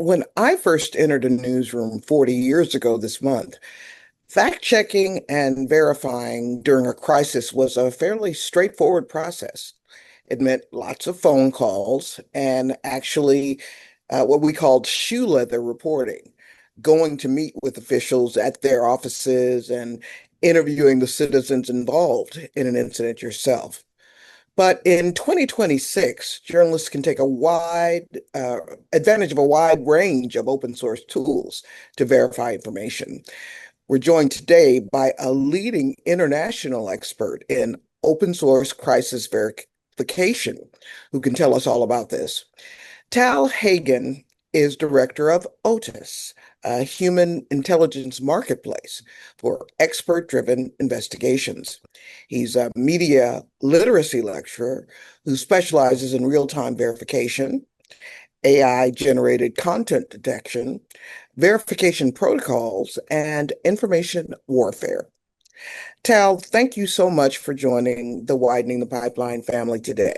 When I first entered a newsroom 40 years ago this month, fact checking and verifying during a crisis was a fairly straightforward process. It meant lots of phone calls and actually what we called shoe leather reporting, going to meet with officials at their offices and interviewing the citizens involved in an incident yourself. But in 2026, journalists can take a wide advantage of a wide range of open source tools to verify information. We're joined today by a leading international expert in open source crisis verification who can tell us all about this. Tal Hagin is director of Otus, a human intelligence marketplace for expert-driven investigations. He's a media literacy lecturer who specializes in real-time verification, AI-generated content detection, verification protocols, and information warfare. Tal, thank you so much for joining the Widening the Pipeline family today.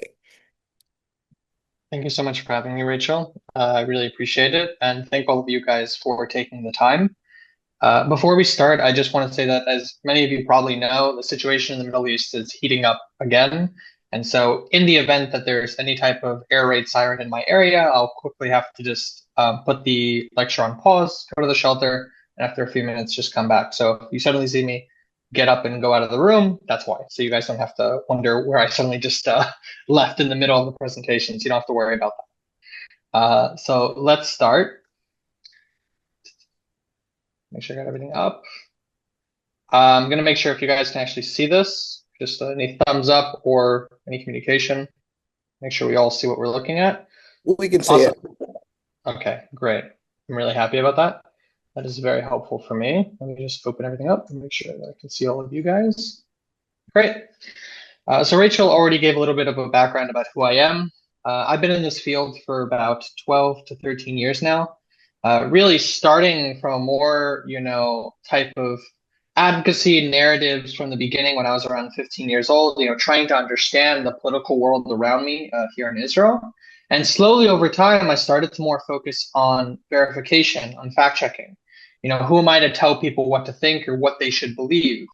Thank you so much for having me, Rachel. I really appreciate it. And thank all of you guys for taking the time. Before we start, I just want to say that, as many of you probably know, the situation in the Middle East is heating up again. And so, in the event that there's any type of air raid siren in my area, I'll quickly have to just put the lecture on pause, go to the shelter, and after a few minutes, just come back. So, if you suddenly see me get up and go out of the room, that's why. So, you guys don't have to wonder where I suddenly just left in the middle of the presentation. So, you don't have to worry about that. So, let's start. Make sure I got everything up. I'm going to make sure if you guys can actually see this, just any thumbs up or any communication. Make sure we all see what we're looking at. We can see Awesome. it. Okay, great. I'm really happy about that. That is very helpful for me. Let me just open everything up and make sure that I can see all of you guys. Great. So Rachel already gave a little bit of a background about who I am. I've been in this field for about 12 to 13 years now. Really starting from a more, type of advocacy narratives from the beginning when I was around 15 years old, trying to understand the political world around me here in Israel. And slowly over time, I started to more focus on verification, on fact checking. Who am I to tell people what to think or what they should believe?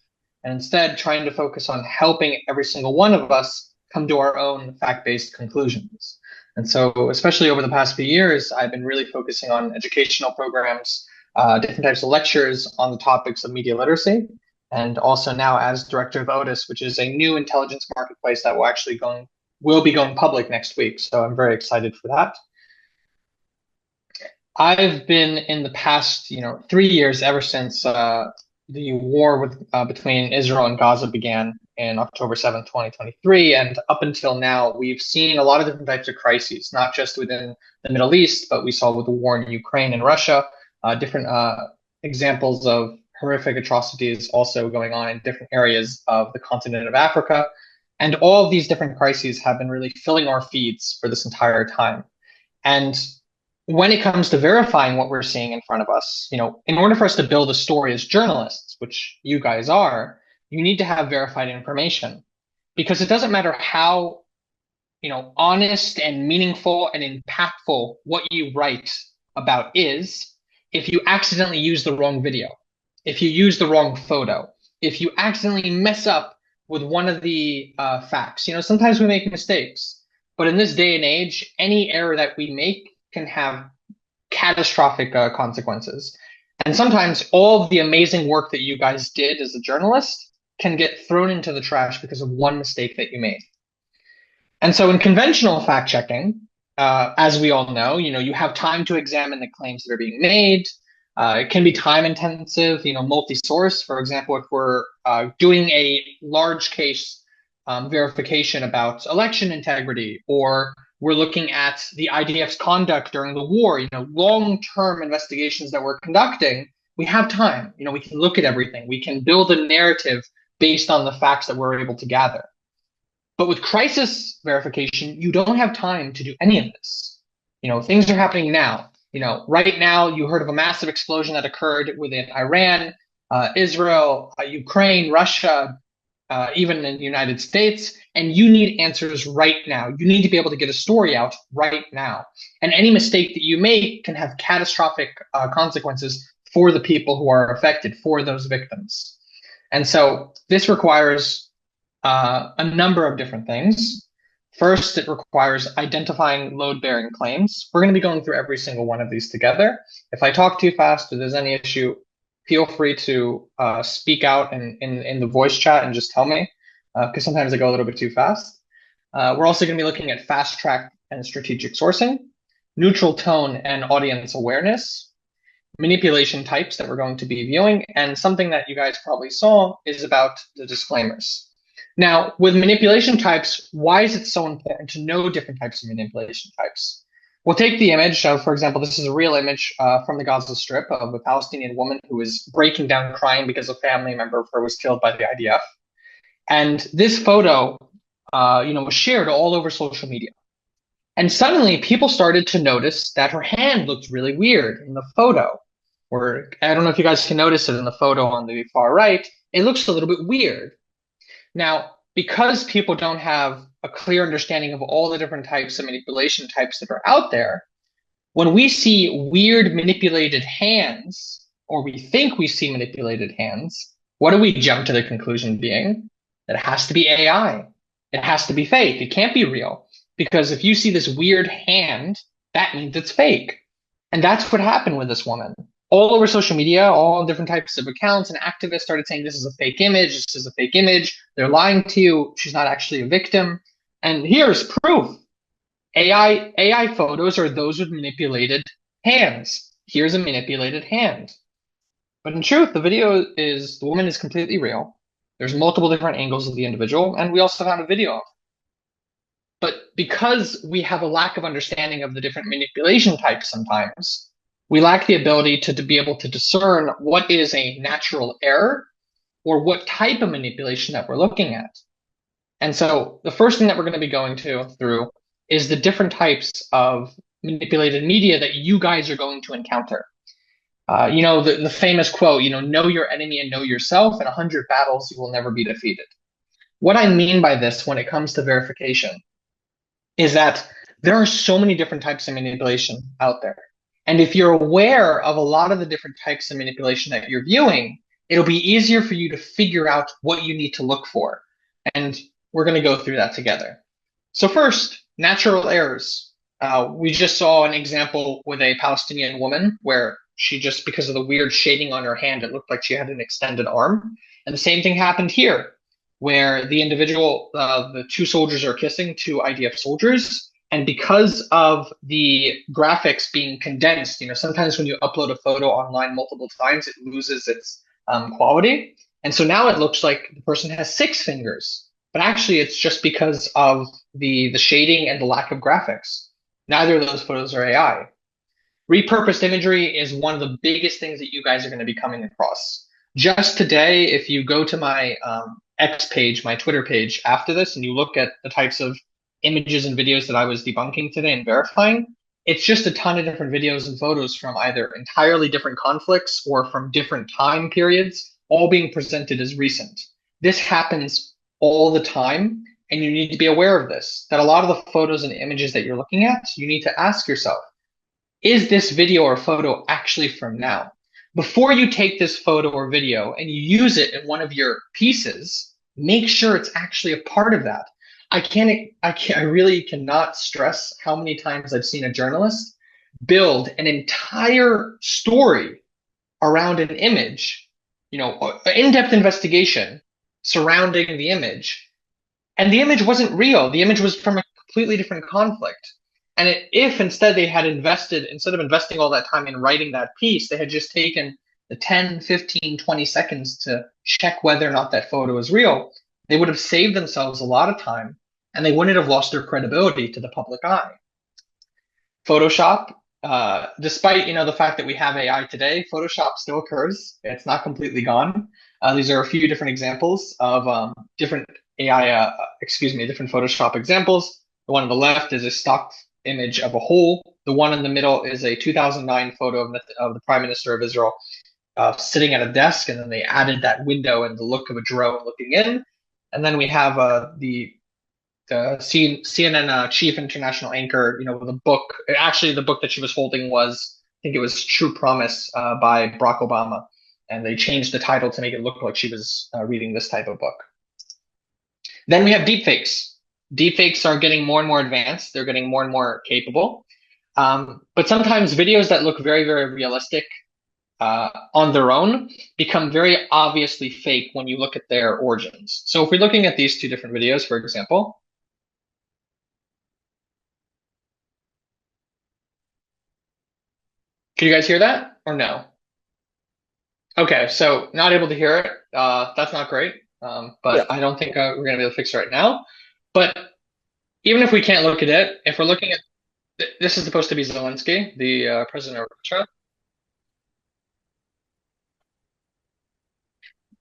And instead, trying to focus on helping every single one of us come to our own fact-based conclusions. And so, especially over the past few years, I've been really focusing on educational programs, different types of lectures on the topics of media literacy, and also now as director of Otus, which is a new intelligence marketplace that will be going public next week. So I'm very excited for that. I've been in the past, 3 years, ever since the war between Israel and Gaza began in October 7th, 2023. And up until now, we've seen a lot of different types of crises, not just within the Middle East, but we saw with the war in Ukraine and Russia, different examples of horrific atrocities also going on in different areas of the continent of Africa. And all of these different crises have been really filling our feeds for this entire time. And when it comes to verifying what we're seeing in front of us, in order for us to build a story as journalists, which you guys are, you need to have verified information, because it doesn't matter how, honest and meaningful and impactful what you write about is, if you accidentally use the wrong video, if you use the wrong photo, if you accidentally mess up with one of the facts. Sometimes we make mistakes, but in this day and age, any error that we make can have catastrophic consequences. And sometimes all of the amazing work that you guys did as a journalist can get thrown into the trash because of one mistake that you made. And so in conventional fact checking, as we all know, you have time to examine the claims that are being made. It can be time intensive, multi-source. For example, if we're doing a large case verification about election integrity, or we're looking at the IDF's conduct during the war, long-term investigations that we're conducting, we have time. We can look at everything. We can build a narrative based on the facts that we're able to gather. But with crisis verification, you don't have time to do any of this. Things are happening now. Right now, you heard of a massive explosion that occurred within Iran, Israel, Ukraine, Russia. even in the United States, and you need answers right now. You need to be able to get a story out right now. And any mistake that you make can have catastrophic consequences for the people who are affected, for those victims. And so this requires a number of different things. First, it requires identifying load-bearing claims. We're going to be going through every single one of these together. If I talk too fast or there's any issue, feel free to speak out in the voice chat and just tell me, because sometimes I go a little bit too fast. We're also going to be looking at fast track and strategic sourcing, neutral tone and audience awareness, manipulation types that we're going to be viewing, and something that you guys probably saw is about the disclaimers. Now, with manipulation types, why is it so important to know different types of manipulation types? We'll take the image. So, for example, this is a real image from the Gaza Strip of a Palestinian woman who is breaking down crying because a family member of her was killed by the IDF. And this photo, was shared all over social media. And suddenly, people started to notice that her hand looked really weird in the photo. Or I don't know if you guys can notice it in the photo on the far right. It looks a little bit weird. Now, because people don't have a clear understanding of all the different types of manipulation types that are out there, when we see weird manipulated hands, or we think we see manipulated hands, what do we jump to the conclusion being? That it has to be AI. It has to be fake. It can't be real. Because if you see this weird hand, that means it's fake. And that's what happened with this woman. All over social media, all different types of accounts and activists started saying this is a fake image, this is a fake image, they're lying to you, she's not actually a victim. And here's proof. AI photos are those with manipulated hands. Here's a manipulated hand. But in truth, the woman is completely real. There's multiple different angles of the individual, and we also found a video of. But because we have a lack of understanding of the different manipulation types sometimes, we lack the ability to be able to discern what is a natural error or what type of manipulation that we're looking at. And so the first thing that we're going to be going through is the different types of manipulated media that you guys are going to encounter. The famous quote, know your enemy and know yourself. In 100 battles, you will never be defeated. What I mean by this when it comes to verification is that there are so many different types of manipulation out there. And if you're aware of a lot of the different types of manipulation that you're viewing, it'll be easier for you to figure out what you need to look for. And we're going to go through that together. So first, natural errors. We just saw an example with a Palestinian woman where she just, because of the weird shading on her hand, it looked like she had an extended arm. And the same thing happened here, where the individual, the two soldiers are kissing, two IDF soldiers. And because of the graphics being condensed, sometimes when you upload a photo online multiple times, it loses its quality. And so now it looks like the person has 6 fingers, but actually it's just because of the shading and the lack of graphics. Neither of those photos are AI. Repurposed imagery is one of the biggest things that you guys are going to be coming across. Just today, if you go to my X page, my Twitter page after this, and you look at the types of images and videos that I was debunking today and verifying, it's just a ton of different videos and photos from either entirely different conflicts or from different time periods, all being presented as recent. This happens all the time, and you need to be aware of this, that a lot of the photos and images that you're looking at, you need to ask yourself, is this video or photo actually from now? Before you take this photo or video and you use it in one of your pieces, make sure it's actually a part of that. I really cannot stress how many times I've seen a journalist build an entire story around an image, in-depth investigation surrounding the image. And the image wasn't real. The image was from a completely different conflict. And if instead they had instead of investing all that time in writing that piece, they had just taken the 10, 15, 20 seconds to check whether or not that photo is real, they would have saved themselves a lot of time and they wouldn't have lost their credibility to the public eye. Photoshop, despite the fact that we have AI today, Photoshop still occurs. It's not completely gone. These are a few different examples of different different Photoshop examples. The one on the left is a stock image of a hole. The one in the middle is a 2009 photo of the Prime Minister of Israel sitting at a desk, and then they added that window and the look of a drone looking in. And then we have CNN chief international anchor, with a book. Actually, the book that she was holding was, I think it was True Promise by Barack Obama. And they changed the title to make it look like she was reading this type of book. Then we have deepfakes. Deepfakes are getting more and more advanced. They're getting more and more capable. But sometimes videos that look very, very realistic on their own become very obviously fake when you look at their origins. So if we're looking at these two different videos, for example, can you guys hear that or no? Okay, so not able to hear it. That's not great. Yeah. But I don't think we're going to be able to fix it right now. But even if we can't look at it, if we're looking at this is supposed to be Zelensky, the president of Russia.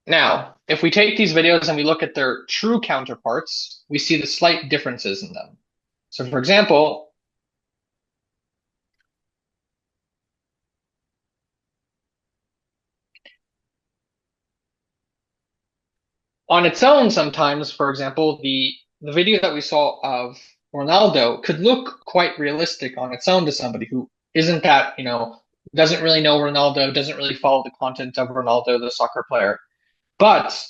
Now, if we take these videos and we look at their true counterparts, we see the slight differences in them. So, for example, on its own, sometimes, for example, the video that we saw of Ronaldo could look quite realistic on its own to somebody who isn't that, doesn't really know Ronaldo, doesn't really follow the content of Ronaldo, the soccer player. But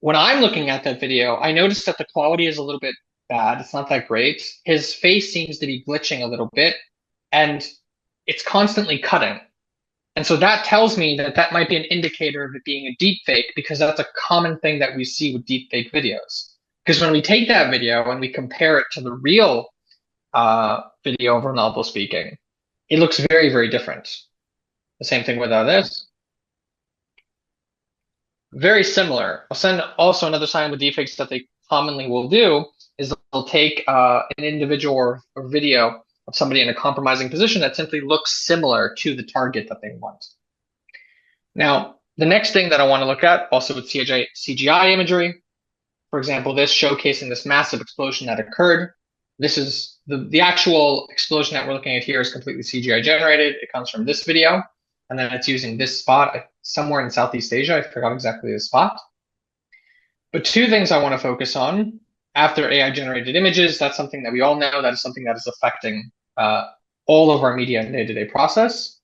when I'm looking at that video, I noticed that the quality is a little bit bad. It's not that great. His face seems to be glitching a little bit, and it's constantly cutting. And so that tells me that that might be an indicator of it being a deep fake, because that's a common thing that we see with deep fake videos. Because when we take that video and we compare it to the real video of Ronaldo speaking, it looks very, very different. The same thing with this. Very similar. I'll send also another sign with deepfakes that they commonly will do is they'll take an individual or video of somebody in a compromising position that simply looks similar to the target that they want. Now, the next thing that I want to look at, also with CGI imagery, for example, this showcasing this massive explosion that occurred. This is the actual explosion that we're looking at here is completely CGI generated. It comes from this video, and then it's using this spot somewhere in Southeast Asia. I forgot exactly the spot. But two things I want to focus on after AI generated images. That's something that we all know. That is something that is affecting all of our media day-to-day process.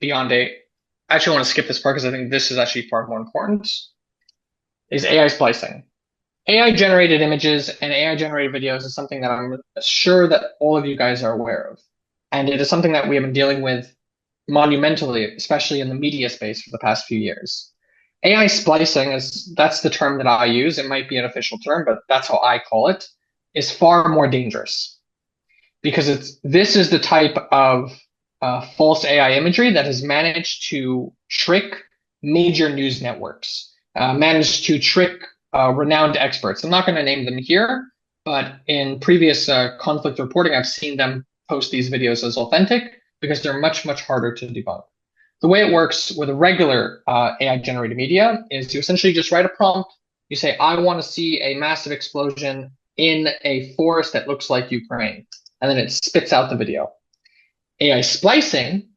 Beyond I actually want to skip this part because I think this is actually far more important, is AI splicing. AI generated images and AI generated videos is something that I'm sure that all of you guys are aware of. And it is something that we have been dealing with monumentally, especially in the media space for the past few years. AI splicing that's the term that I use. It might be an official term, but that's how I call it, is far more dangerous because this is the type of false AI imagery that has managed to trick major news networks, managed to trick renowned experts. I'm not going to name them here, but in previous conflict reporting, I've seen them post these videos as authentic because they're much, much harder to debunk. The way it works with a regular AI generated media is you essentially just write a prompt. You say, I want to see a massive explosion in a forest that looks like Ukraine. And then it spits out the video. AI splicing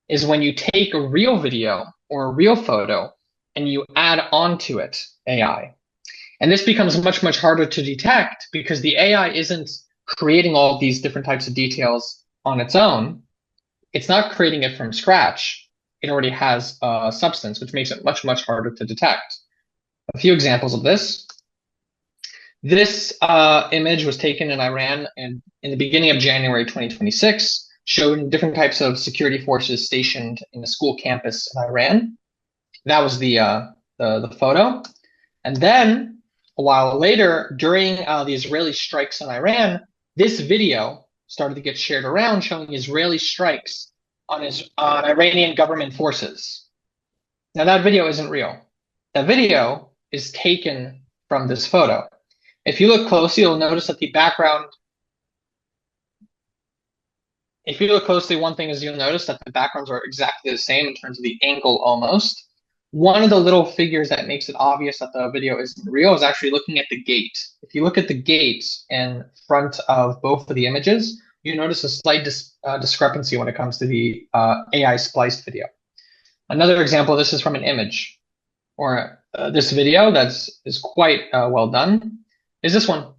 is when you take a real video or a real photo and you add onto it AI. And this becomes much, much harder to detect because the AI isn't creating all these different types of details on its own. It's not creating it from scratch. It already has a substance, which makes it much, much harder to detect. A few examples of this. This image was taken in Iran in the beginning of January 2026, showing different types of security forces stationed in a school campus in Iran. That was the photo. And then a while later, during the Israeli strikes in Iran, this video started to get shared around showing Israeli strikes on Iranian government forces. Now that video isn't real. That video is taken from this photo. If you look closely, you'll notice that the background, if you look closely, one thing is you'll notice that the backgrounds are exactly the same in terms of the angle almost. One of the little figures that makes it obvious that the video isn't real is actually looking at the gate. If you look at the gate in front of both of the images, you notice a slight discrepancy when it comes to the AI spliced video. Another example, this is from an image or this video that's is quite well done is this one.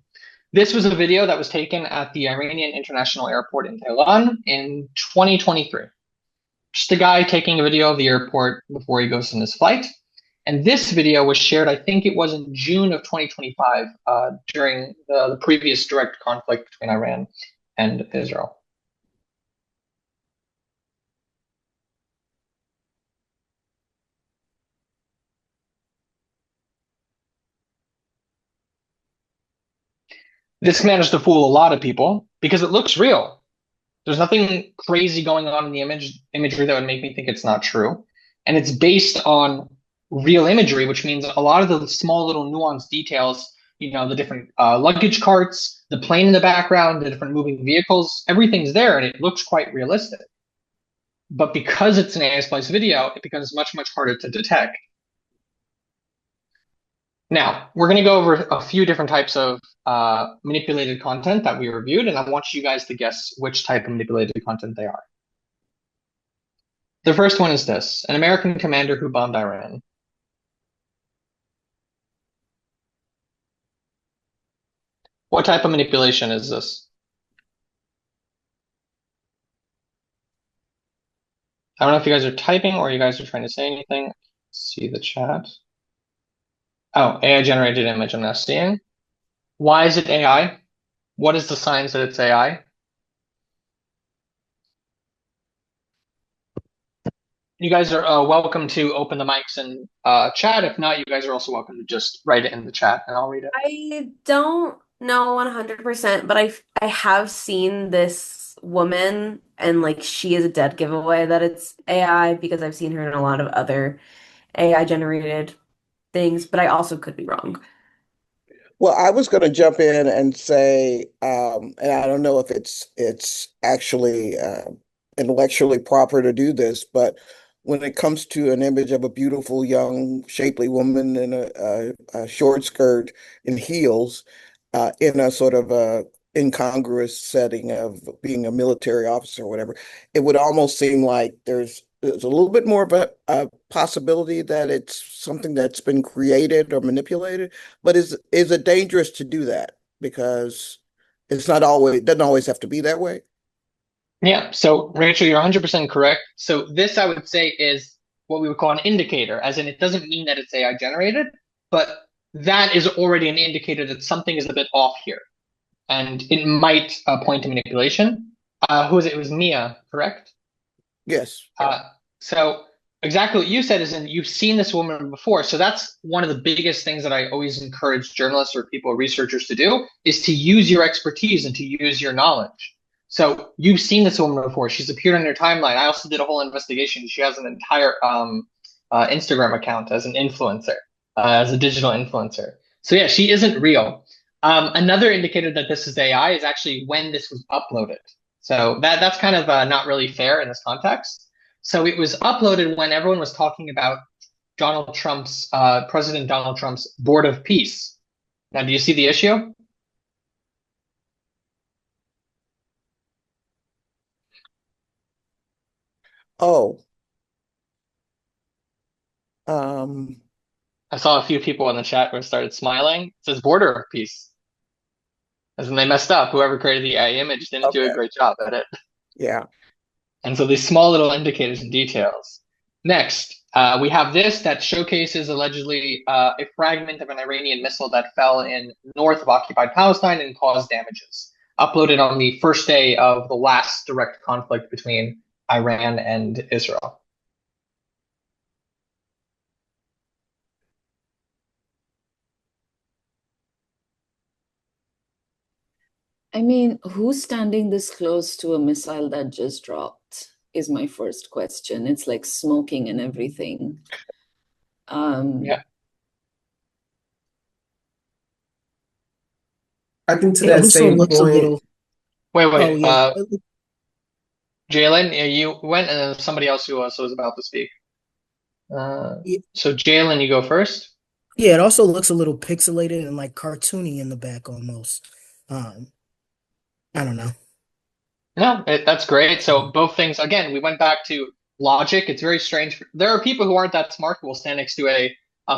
This was a video that was taken at the Iranian International Airport in Tehran in 2023. Just a guy taking a video of the airport before he goes on his flight. And this video was shared, I think it was in June of 2025, during the previous direct conflict between Iran and Israel. This managed to fool a lot of people because it looks real. There's nothing crazy going on in the imagery that would make me think it's not true. And it's based on real imagery, which means a lot of the small little nuanced details, the different luggage carts, the plane in the background, the different moving vehicles, everything's there and it looks quite realistic. But because it's an AI splice video, it becomes much, much harder to detect. Now, we're going to go over a few different types of manipulated content that we reviewed, and I want you guys to guess which type of manipulated content they are. The first one is this: an American commander who bombed Iran. What type of manipulation is this? I don't know if you guys are typing or you guys are trying to say anything. See the chat. Oh, AI generated image I'm now seeing. Why is it AI? What is the signs that it's AI? You guys are welcome to open the mics and chat. If not, you guys are also welcome to just write it in the chat and I'll read it. I don't know 100%, but I have seen this woman and like she is a dead giveaway that it's AI because I've seen her in a lot of other AI generated things, but I also could be wrong. Well, I was going to jump in and say, and I don't know if it's actually intellectually proper to do this, but when it comes to an image of a beautiful, young, shapely woman in a short skirt and heels, in a sort of a incongruous setting of being a military officer or whatever, it would almost seem like there's a little bit more of a possibility that it's something that's been created or manipulated. But is it dangerous to do that? Because it's not always doesn't always have to be that way. Yeah, so Rachel, you're 100% correct. So this, I would say, is what we would call an indicator, as in it doesn't mean that it's AI generated, but that is already an indicator that something is a bit off here, and it might point to manipulation. Who is it? It was Mia, correct? Yes. Uh, so exactly what you said is, and you've seen this woman before. So that's one of the biggest things that I always encourage journalists or people, researchers to do is to use your expertise and to use your knowledge. So you've seen this woman before. She's appeared on your timeline. I also did a whole investigation. She has an entire Instagram account as an influencer, as a digital influencer. So yeah, she isn't real. Another indicator that this is AI is actually when this was uploaded. So that's kind of not really fair in this context. So it was uploaded when everyone was talking about President Donald Trump's Board of Peace. Now, do you see the issue? Oh, um, I saw a few people in the chat who started smiling. It says Border of Peace. As in they messed up. Whoever created the AI image didn't do a okay. great job at it. Yeah. And so these small little indicators and details. Next, we have this that showcases allegedly a fragment of an Iranian missile that fell in north of occupied Palestine and caused damages. Uploaded on the first day of the last direct conflict between Iran and Israel. I mean, who's standing this close to a missile that just dropped is my first question. It's like smoking and everything. Yeah. I think to It that also same looks a point, little. Wait, Oh wait. yeah, Jalen, you went, and then somebody else who also was about to speak. yeah, So Jalen, you go first. yeah. It also looks a little pixelated and like cartoony in the back almost. Um, I don't know. No, that's great. So both things, again, we went back to logic. It's very strange. There are people who aren't that smart who will stand next to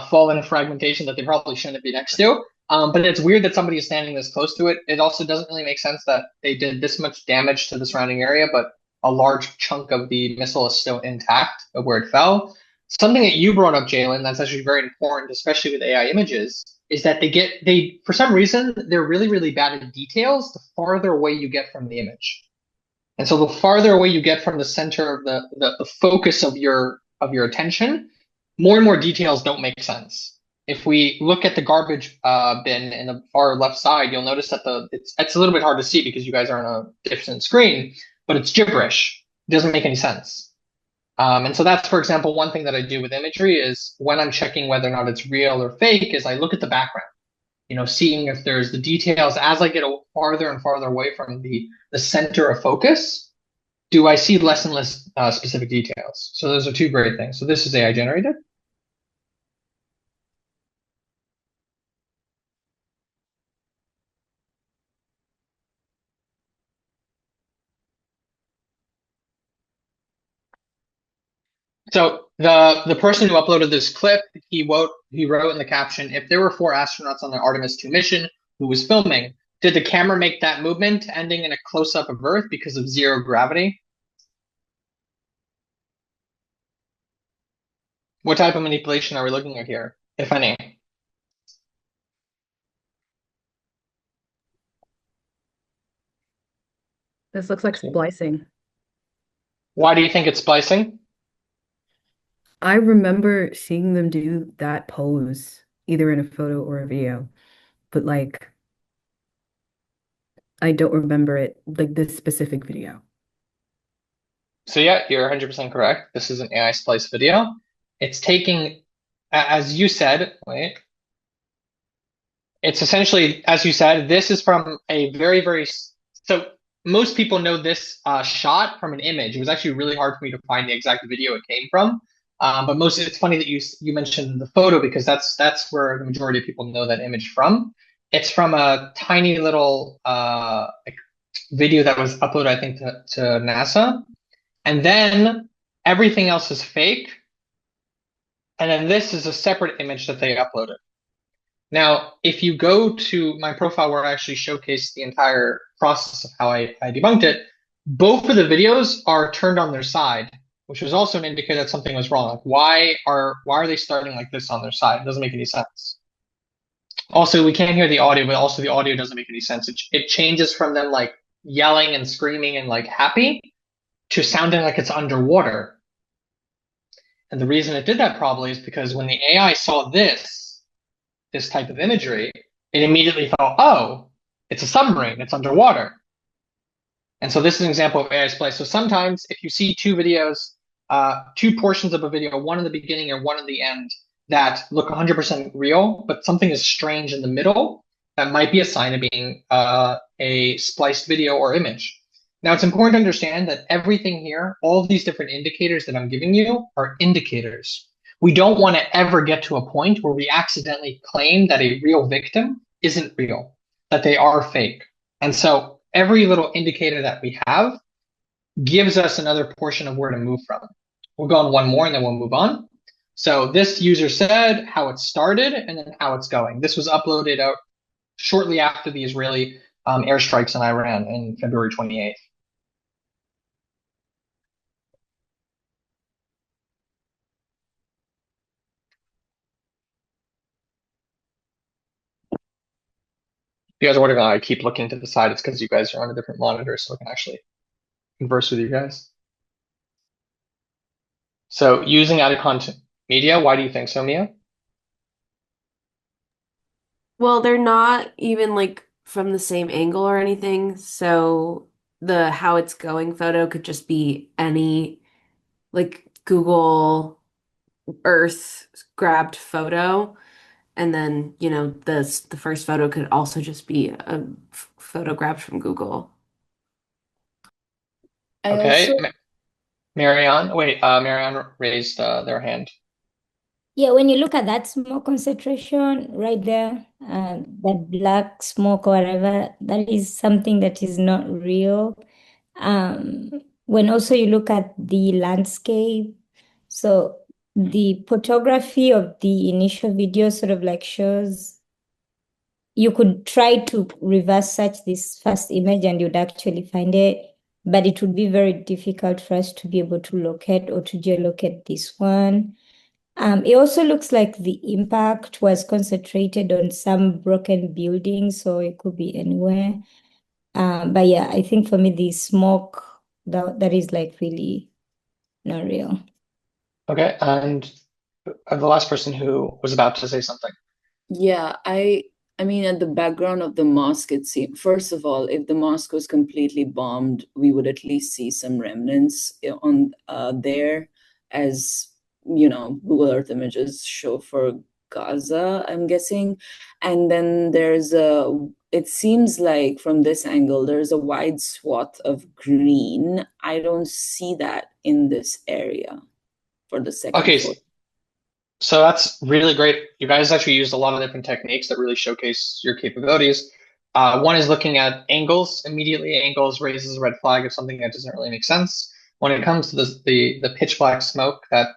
fall into fragmentation that they probably shouldn't be next to. But it's weird that somebody is standing this close to it. It also doesn't really make sense that they did this much damage to the surrounding area, but a large chunk of the missile is still intact of where it fell. Something that you brought up, Jalen, that's actually very important, especially with AI images, is that they for some reason they're really, really bad at details the farther away you get from the image. And so the farther away you get from the center of the focus of your attention, more and more details don't make sense. If we look at the garbage bin in the far left side, you'll notice that it's a little bit hard to see because you guys are on a different screen, but it's gibberish. It doesn't make any sense. And so that's, for example, one thing that I do with imagery is when I'm checking whether or not it's real or fake is I look at the background, seeing if there's the details as I get farther and farther away from the center of focus, do I see less and less specific details? So those are two great things. So this is AI generated. So the person who uploaded this clip, he wrote in the caption, if there were 4 astronauts on the Artemis 2 mission who was filming, did the camera make that movement ending in a close-up of Earth because of zero gravity? What type of manipulation are we looking at here, if any? This looks like splicing. Why do you think it's splicing? I remember seeing them do that pose either in a photo or a video, but like I don't remember it, like this specific video. So yeah, you're 100% correct. This is an AI splice video. It's taking, as you said, wait. It's essentially, as you said, this is from a very, very, so most people know this shot from an image. It was actually really hard for me to find the exact video it came from. But it's funny that you mentioned the photo because that's where the majority of people know that image from. It's from a tiny little video that was uploaded, I think, to NASA. And then everything else is fake. And then this is a separate image that they uploaded. Now, if you go to my profile where I actually showcase the entire process of how I debunked it, both of the videos are turned on their side, which was also an indicator that something was wrong. Like why are they starting like this on their side? It doesn't make any sense. Also, we can't hear the audio, but also the audio doesn't make any sense. It changes from them like yelling and screaming and like happy to sounding like it's underwater. And the reason it did that probably is because when the AI saw this type of imagery, it immediately thought, oh, it's a submarine, it's underwater. And so this is an example of AI splice. So sometimes if you see two videos, two portions of a video, one in the beginning or one in the end, that look 100% real, but something is strange in the middle, that might be a sign of being a spliced video or image. Now, it's important to understand that everything here, all of these different indicators that I'm giving you are indicators. We don't want to ever get to a point where we accidentally claim that a real victim isn't real, that they are fake. And so every little indicator that we have gives us another portion of where to move from. We'll go on one more and then we'll move on. So this user said how it started and then how it's going. This was uploaded out shortly after the Israeli airstrikes in Iran in February 28th. You guys are wondering why I keep looking to the side. It's because you guys are on a different monitor, so I can actually converse with you guys. So using out of content media, why do you think so, Mia? Well, they're not even like from the same angle or anything, so the how it's going photo could just be any like Google Earth grabbed photo, and then the first photo could also just be a photo grabbed from Google. I Okay, also, Marianne. Wait, Marianne raised their hand. Yeah, when you look at that smoke concentration right there, that black smoke or whatever, that is something that is not real. When also you look at the landscape, so the photography of the initial video sort of like shows you could try to reverse search this first image and you'd actually find it, but it would be very difficult for us to be able to locate or to geolocate this one. It also looks like the impact was concentrated on some broken buildings, so it could be anywhere. But yeah, I think for me, the smoke, that is like really not real. Okay, and the last person who was about to say something. Yeah, I mean, at the background of the mosque, it seemed, first of all, if the mosque was completely bombed, we would at least see some remnants on there, as Google Earth images show for Gaza, I'm guessing. And then it seems like from this angle, there's a wide swath of green. I don't see that in this area for the second Okay, photo. so that's really great. You guys actually used a lot of different techniques that really showcase your capabilities. One is looking at angles. Immediately, angles raises a red flag of something that doesn't really make sense. When it comes to the pitch black smoke, that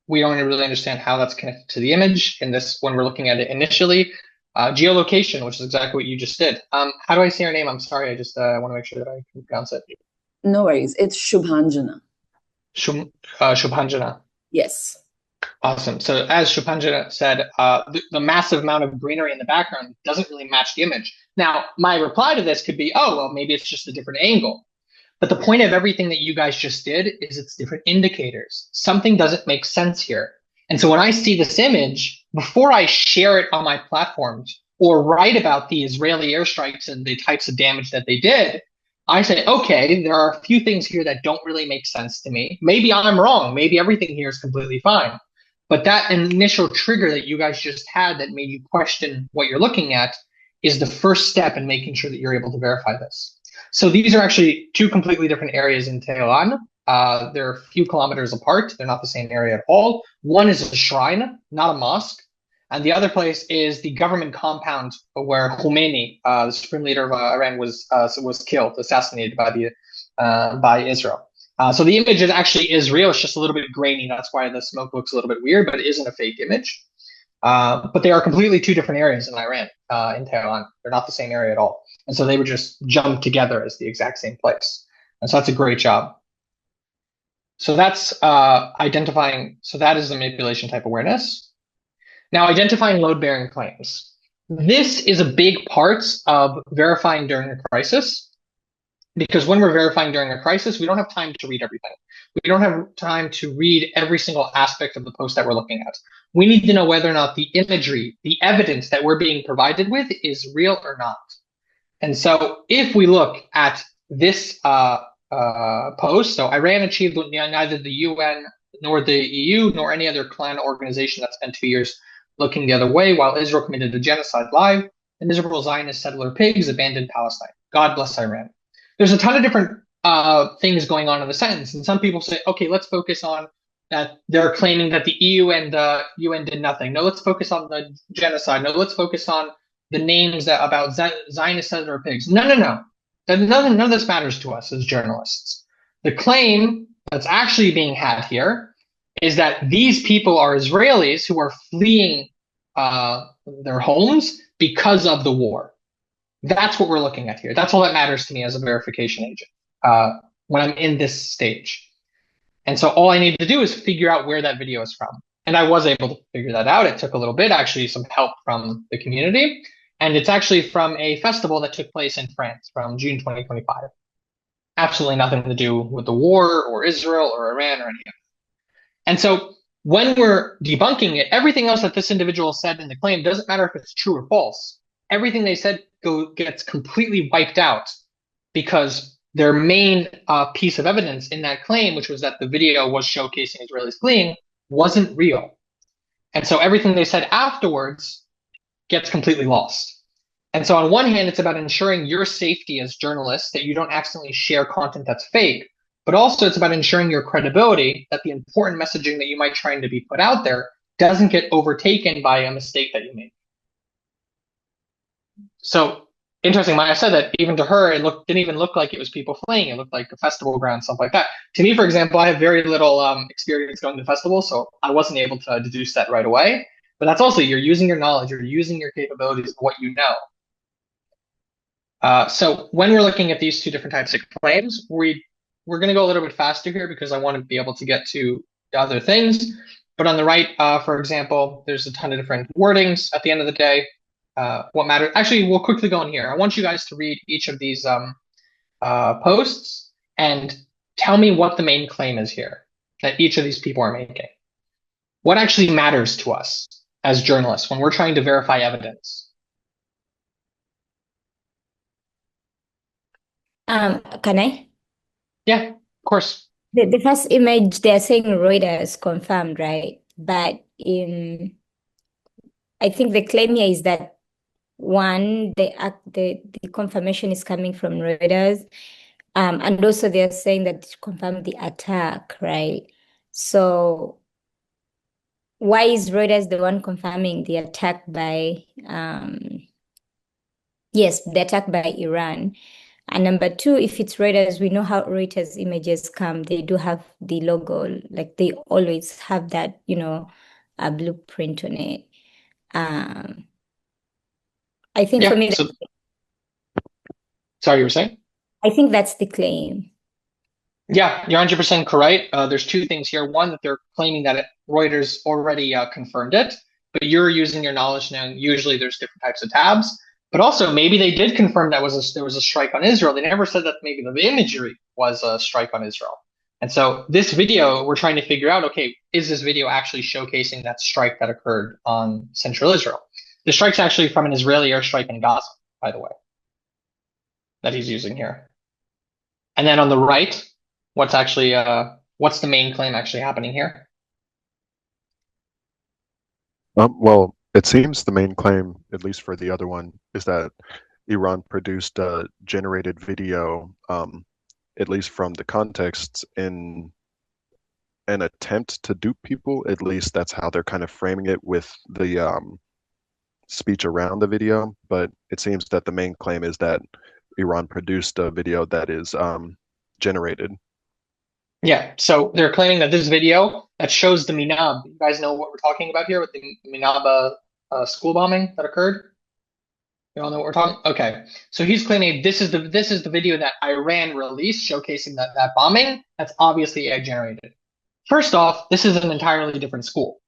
we don't really understand how that's connected to the image. In this, when we're looking at it initially, geolocation, which is exactly what you just did. How do I say your name? I'm sorry. I just want to make sure that I can pronounce it. No worries. It's Shubhanjana. Shubhanjana. Yes. Awesome. So as Shubhanjana said, the massive amount of greenery in the background doesn't really match the image. Now, my reply to this could be, oh, well, maybe it's just a different angle. But the point of everything that you guys just did is it's different indicators. Something doesn't make sense here. And so when I see this image, before I share it on my platforms or write about the Israeli airstrikes and the types of damage that they did, I say, okay, there are a few things here that don't really make sense to me. Maybe I'm wrong. Maybe everything here is completely fine. But that initial trigger that you guys just had that made you question what you're looking at is the first step in making sure that you're able to verify this. So these are actually two completely different areas in Teeuwen. They're a few kilometers apart. They're not the same area at all. One is a shrine, not a mosque. And the other place is the government compound where Khomeini, the supreme leader of Iran, was killed, assassinated by Israel. So the image actually is real. It's just a little bit grainy. That's why the smoke looks a little bit weird, but it isn't a fake image. But they are completely two different areas in Iran, in Tehran. They're not the same area at all. And so they would just jump together as the exact same place. And so that's a great job. So that's identifying. So that is the manipulation type awareness. Now, identifying load-bearing claims. This is a big part of verifying during a crisis, because when we're verifying during a crisis, we don't have time to read everything. We don't have time to read every single aspect of the post that we're looking at. We need to know whether or not the imagery, the evidence that we're being provided with is real or not. And so if we look at this post, so Iran achieved neither the UN nor the EU nor any other clan organization that spent 2 years looking the other way, while Israel committed a genocide live, and miserable Zionist settler pigs abandoned Palestine. God bless Iran. There's a ton of different things going on in the sentence, and some people say, okay, let's focus on that they're claiming that the EU and UN did nothing. No, let's focus on the genocide. No, let's focus on the names about Zionist settler pigs. No. None of this matters to us as journalists. The claim that's actually being had here is that these people are Israelis who are fleeing their homes because of the war. That's what we're looking at here. That's all that matters to me as a verification agent when I'm in this stage. And so all I need to do is figure out where that video is from. And I was able to figure that out. It took a little bit, actually, some help from the community. And it's actually from a festival that took place in France from June 2025. Absolutely nothing to do with the war or Israel or Iran or any of it. And so when we're debunking it, everything else that this individual said in the claim doesn't matter if it's true or false. Everything they said gets completely wiped out because their main piece of evidence in that claim, which was that the video was showcasing Israelis fleeing, wasn't real. And so everything they said afterwards gets completely lost. And so on one hand, it's about ensuring your safety as journalists, that you don't accidentally share content that's fake, but also it's about ensuring your credibility, that the important messaging that you might try to be put out there doesn't get overtaken by a mistake that you made. So interesting. Maya said that even to her, didn't even look like it was people fleeing. It looked like a festival ground, stuff like that. To me, for example, I have very little experience going to festivals, so I wasn't able to deduce that right away. But that's also, you're using your knowledge, you're using your capabilities of what you know. So when we're looking at these two different types of claims, we're going to go a little bit faster here because I want to be able to get to the other things. But on the right, for example, there's a ton of different wordings at the end of the day. What matters? Actually, we'll quickly go in here. I want you guys to read each of these posts and tell me what the main claim is here that each of these people are making. What actually matters to us as journalists when we're trying to verify evidence? Can I? Yeah, of course. The first image, they're saying Reuters confirmed, right? But I think the claim here is that one, the confirmation is coming from Reuters. And also they're saying that it confirmed the attack, right? So why is Reuters the one confirming the attack by yes, the attack by Iran? And number two, if it's Reuters, we know how Reuters images come. They do have the logo, like they always have that, a blueprint on it. I think for Yeah. me, So, sorry, you were saying? I think that's the claim. Yeah, you're 100% correct. There's two things here. One, that they're claiming that Reuters already confirmed it, but you're using your knowledge now. Usually there's different types of tabs. But also, maybe they did confirm that there was a strike on Israel. They never said that maybe the imagery was a strike on Israel. And so this video, we're trying to figure out, okay, is this video actually showcasing that strike that occurred on central Israel? The strike's actually from an Israeli airstrike in Gaza, by the way, that he's using here. And then on the right, what's the main claim actually happening here? Well, it seems the main claim, at least for the other one, is that Iran produced a generated video, at least from the context, in an attempt to dupe people. At least that's how they're kind of framing it with the speech around the video. But it seems that the main claim is that Iran produced a video that is generated. Yeah, so they're claiming that this video that shows the Minab, you guys know what we're talking about here with the Minab school bombing that occurred? You all know what we're talking? Okay, so he's claiming this is the video that Iran released showcasing that bombing. That's obviously AI generated. First off, this is an entirely different school.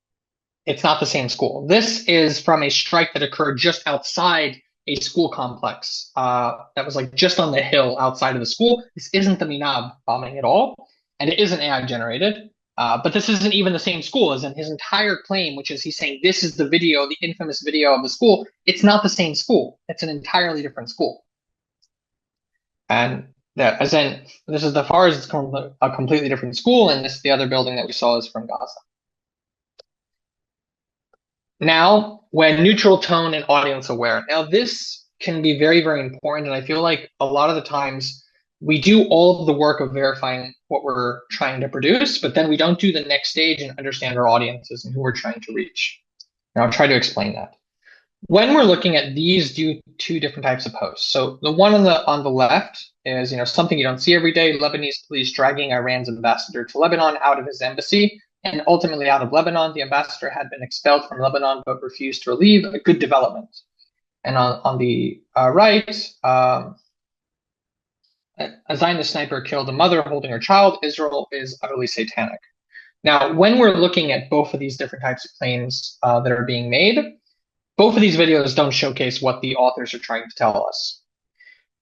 It's not the same school. This is from a strike that occurred just outside a school complex that was like just on the hill outside of the school. This isn't the Minab bombing at all, and it isn't AI generated. But this isn't even the same school as in his entire claim, which is he's saying this is the video, the infamous video of the school. It's not the same school. It's an entirely different school. And that, as in, this is the far as it's a completely different school, and this the other building that we saw is from Gaza. Now, when neutral tone and audience aware. Now, this can be very, very important. And I feel like a lot of the times we do all of the work of verifying what we're trying to produce, but then we don't do the next stage and understand our audiences and who we're trying to reach. And I'll try to explain that. When we're looking at these two different types of posts, so the one on the left is something you don't see every day: Lebanese police dragging Iran's ambassador to Lebanon out of his embassy and ultimately out of Lebanon. The ambassador had been expelled from Lebanon but refused to leave. A good development. And on the right, a Zionist sniper killed a mother holding her child. Israel is utterly satanic. Now, when we're looking at both of these different types of claims that are being made, both of these videos don't showcase what the authors are trying to tell us.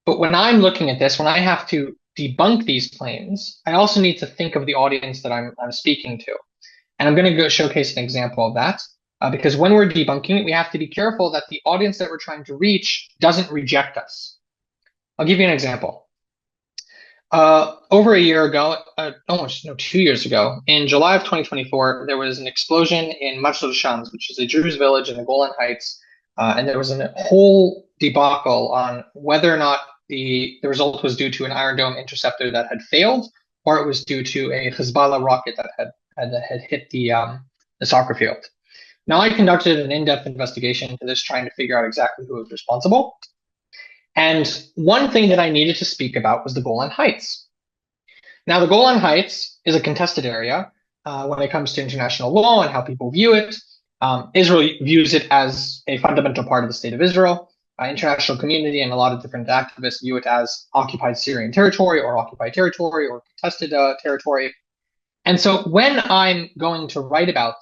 But when I'm looking at this, when I have to debunk these claims, I also need to think of the audience that I'm speaking to. And I'm going to go showcase an example of that. Because when we're debunking it, we have to be careful that the audience that we're trying to reach doesn't reject us. I'll give you an example. Over a year ago, almost 2 years ago, in July of 2024, there was an explosion in Majid Shams, which is a Druze village in the Golan Heights, and there was a whole debacle on whether or not the result was due to an Iron Dome interceptor that had failed, or it was due to a Hezbollah rocket that had hit the soccer field. Now, I conducted an in-depth investigation into this, trying to figure out exactly who was responsible. And one thing that I needed to speak about was the Golan Heights. Now, the Golan Heights is a contested area when it comes to international law and how people view it. Israel views it as a fundamental part of the state of Israel. International community and a lot of different activists view it as occupied Syrian territory or contested territory. And so when I'm going to write about,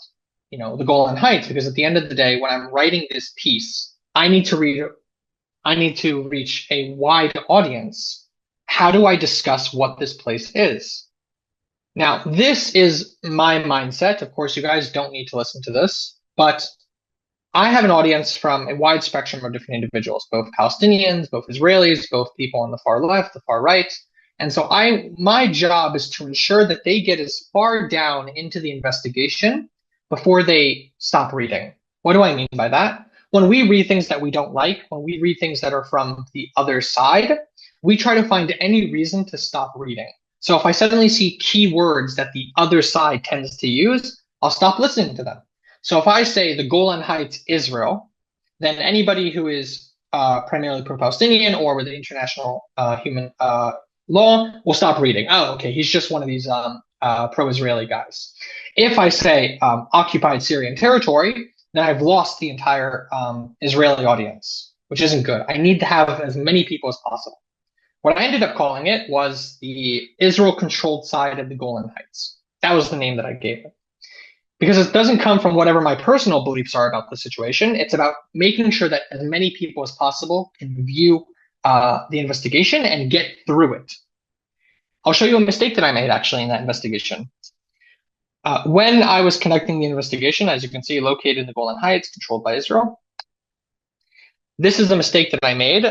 the Golan Heights, because at the end of the day, when I'm writing this piece, I need to reach a wide audience. How do I discuss what this place is? Now, this is my mindset. Of course, you guys don't need to listen to this, but I have an audience from a wide spectrum of different individuals, both Palestinians, both Israelis, both people on the far left, the far right. And so my job is to ensure that they get as far down into the investigation before they stop reading. What do I mean by that? When we read things that we don't like, when we read things that are from the other side, we try to find any reason to stop reading. So if I suddenly see keywords that the other side tends to use, I'll stop listening to them. So if I say the Golan Heights, Israel, then anybody who is primarily pro-Palestinian or with the international human law will stop reading. Oh, okay, he's just one of these pro-Israeli guys. If I say occupied Syrian territory, then I've lost the entire Israeli audience, which isn't good. I need to have as many people as possible. What I ended up calling it was the Israel-controlled side of the Golan Heights. That was the name that I gave it. Because it doesn't come from whatever my personal beliefs are about the situation. It's about making sure that as many people as possible can view the investigation and get through it. I'll show you a mistake that I made actually in that investigation. When I was conducting the investigation, as you can see, located in the Golan Heights, controlled by Israel, this is a mistake that I made.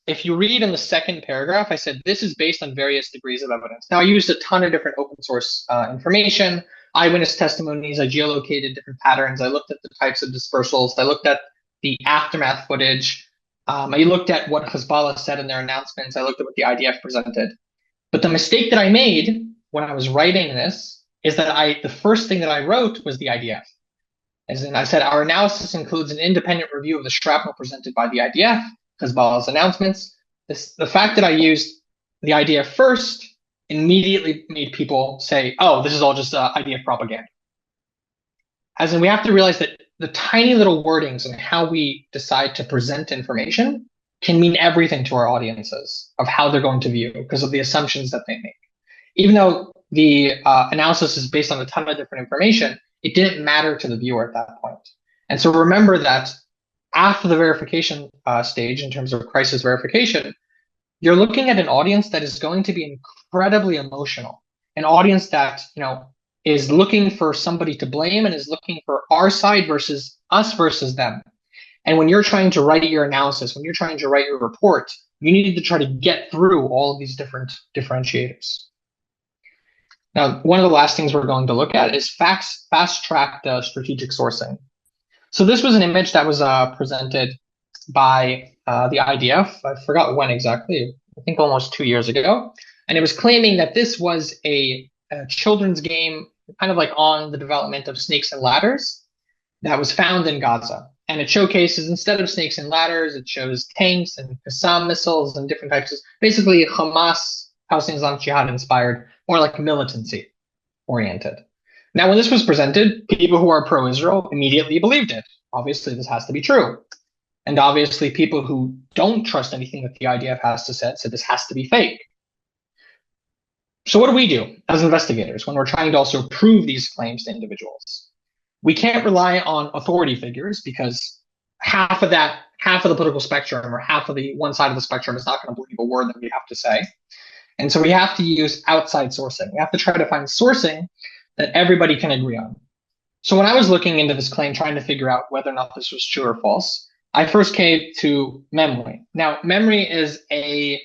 If you read in the second paragraph, I said, this is based on various degrees of evidence. Now, I used a ton of different open source information, eyewitness testimonies, I geolocated different patterns, I looked at the types of dispersals, I looked at the aftermath footage, I looked at what Hezbollah said in their announcements, I looked at what the IDF presented. But the mistake that I made when I was writing this is that the first thing that I wrote was the IDF. As in, I said, our analysis includes an independent review of the shrapnel presented by the IDF, Hezbollah's announcements. The fact that I used the IDF first immediately made people say, oh, this is all just IDF propaganda. As in, we have to realize that the tiny little wordings and how we decide to present information can mean everything to our audiences of how they're going to view because of the assumptions that they make. Even though the analysis is based on a ton of different information, it didn't matter to the viewer at that point. And so remember that after the verification stage, in terms of crisis verification, you're looking at an audience that is going to be incredibly emotional, an audience that is looking for somebody to blame and is looking for our side versus us versus them. And when you're trying to write your analysis, when you're trying to write your report, you need to try to get through all of these different differentiators. Now, one of the last things we're going to look at is fast-tracked strategic sourcing. So this was an image that was presented by the IDF. I forgot when exactly, I think almost 2 years ago. And it was claiming that this was a children's game, kind of like on the development of snakes and ladders that was found in Gaza. And it showcases, instead of snakes and ladders, it shows tanks and Qassam missiles and different types of, basically Hamas, Palestinian Islamic Jihad inspired, more like militancy oriented. Now, when this was presented, people who are pro-Israel immediately believed it. Obviously, this has to be true. And obviously, people who don't trust anything that the IDF has to say said this has to be fake. So what do we do as investigators when we're trying to also prove these claims to individuals? We can't rely on authority figures because half of the political spectrum or half of the one side of the spectrum is not going to believe a word that we have to say. And so we have to use outside sourcing. We have to try to find sourcing that everybody can agree on. So when I was looking into this claim, trying to figure out whether or not this was true or false, I first came to Memory. Now, Memory is a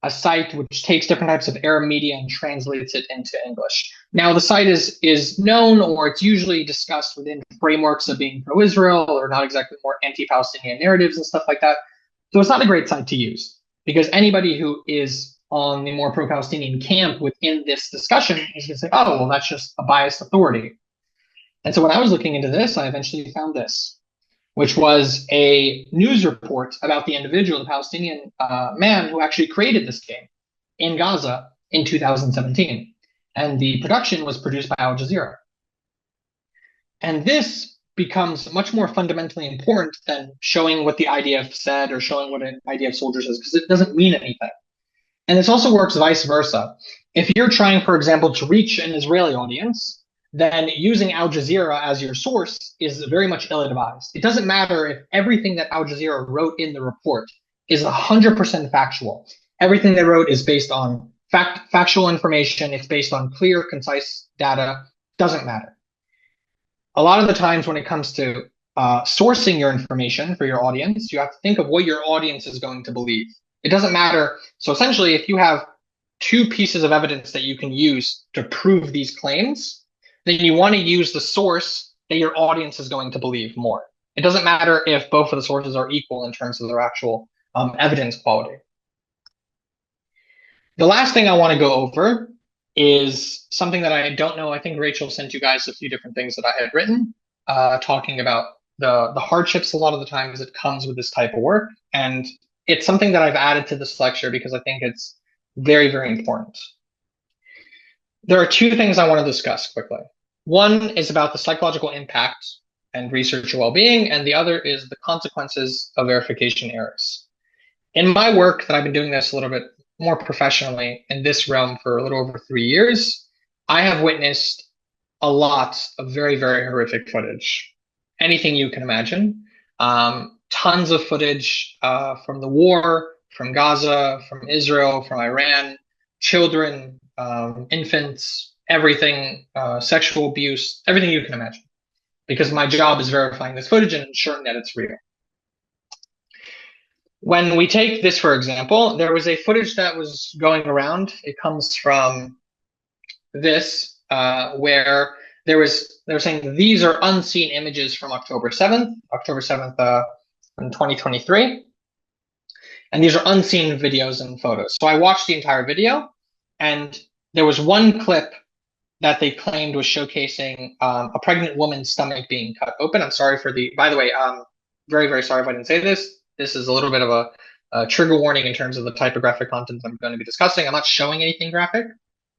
site which takes different types of Arab media and translates it into English. Now, the site is known, or it's usually discussed within frameworks of being pro-Israel or not exactly more anti-Palestinian narratives and stuff like that. So it's not a great site to use because anybody who is on the more pro-Palestinian camp within this discussion is going to say, oh, well, that's just a biased authority. And so when I was looking into this, I eventually found this. which was a news report about the individual, the Palestinian man who actually created this game in Gaza in 2017. And the production was produced by Al Jazeera. And this becomes much more fundamentally important than showing what the IDF said or showing what an IDF soldier says, because it doesn't mean anything. And this also works vice versa. If you're trying, for example, to reach an Israeli audience, then using Al Jazeera as your source is very much ill-advised. It doesn't matter if everything that Al Jazeera wrote in the report is 100% factual. Everything they wrote is based on factual information. It's based on clear, concise data. Doesn't matter. A lot of the times when it comes to sourcing your information for your audience, you have to think of what your audience is going to believe. It doesn't matter. So essentially, if you have two pieces of evidence that you can use to prove these claims, then you want to use the source that your audience is going to believe more. It doesn't matter if both of the sources are equal in terms of their actual evidence quality. The last thing I want to go over is something that I don't know. I think Rachel sent you guys a few different things that I had written, talking about the hardships a lot of the times that comes with this type of work. And it's something that I've added to this lecture because I think it's very, very important. There are two things I want to discuss quickly. One is about the psychological impact and researcher well-being, and the other is the consequences of verification errors. In my work that I've been doing this a little bit more professionally in this realm for a little over 3 years, I have witnessed a lot of very, very horrific footage. Anything you can imagine. Tons of footage from the war, from Gaza, from Israel, from Iran, children, infants, everything, sexual abuse, everything you can imagine. Because my job is verifying this footage and ensuring that it's real. When we take this, for example, there was a footage that was going around. It comes from this, where they're saying these are unseen images from October 7th in 2023. And these are unseen videos and photos. So I watched the entire video, and there was one clip that they claimed was showcasing a pregnant woman's stomach being cut open. I'm sorry for by the way, very, very sorry if I didn't say this. This is a little bit of a trigger warning in terms of the type of graphic content I'm going to be discussing. I'm not showing anything graphic,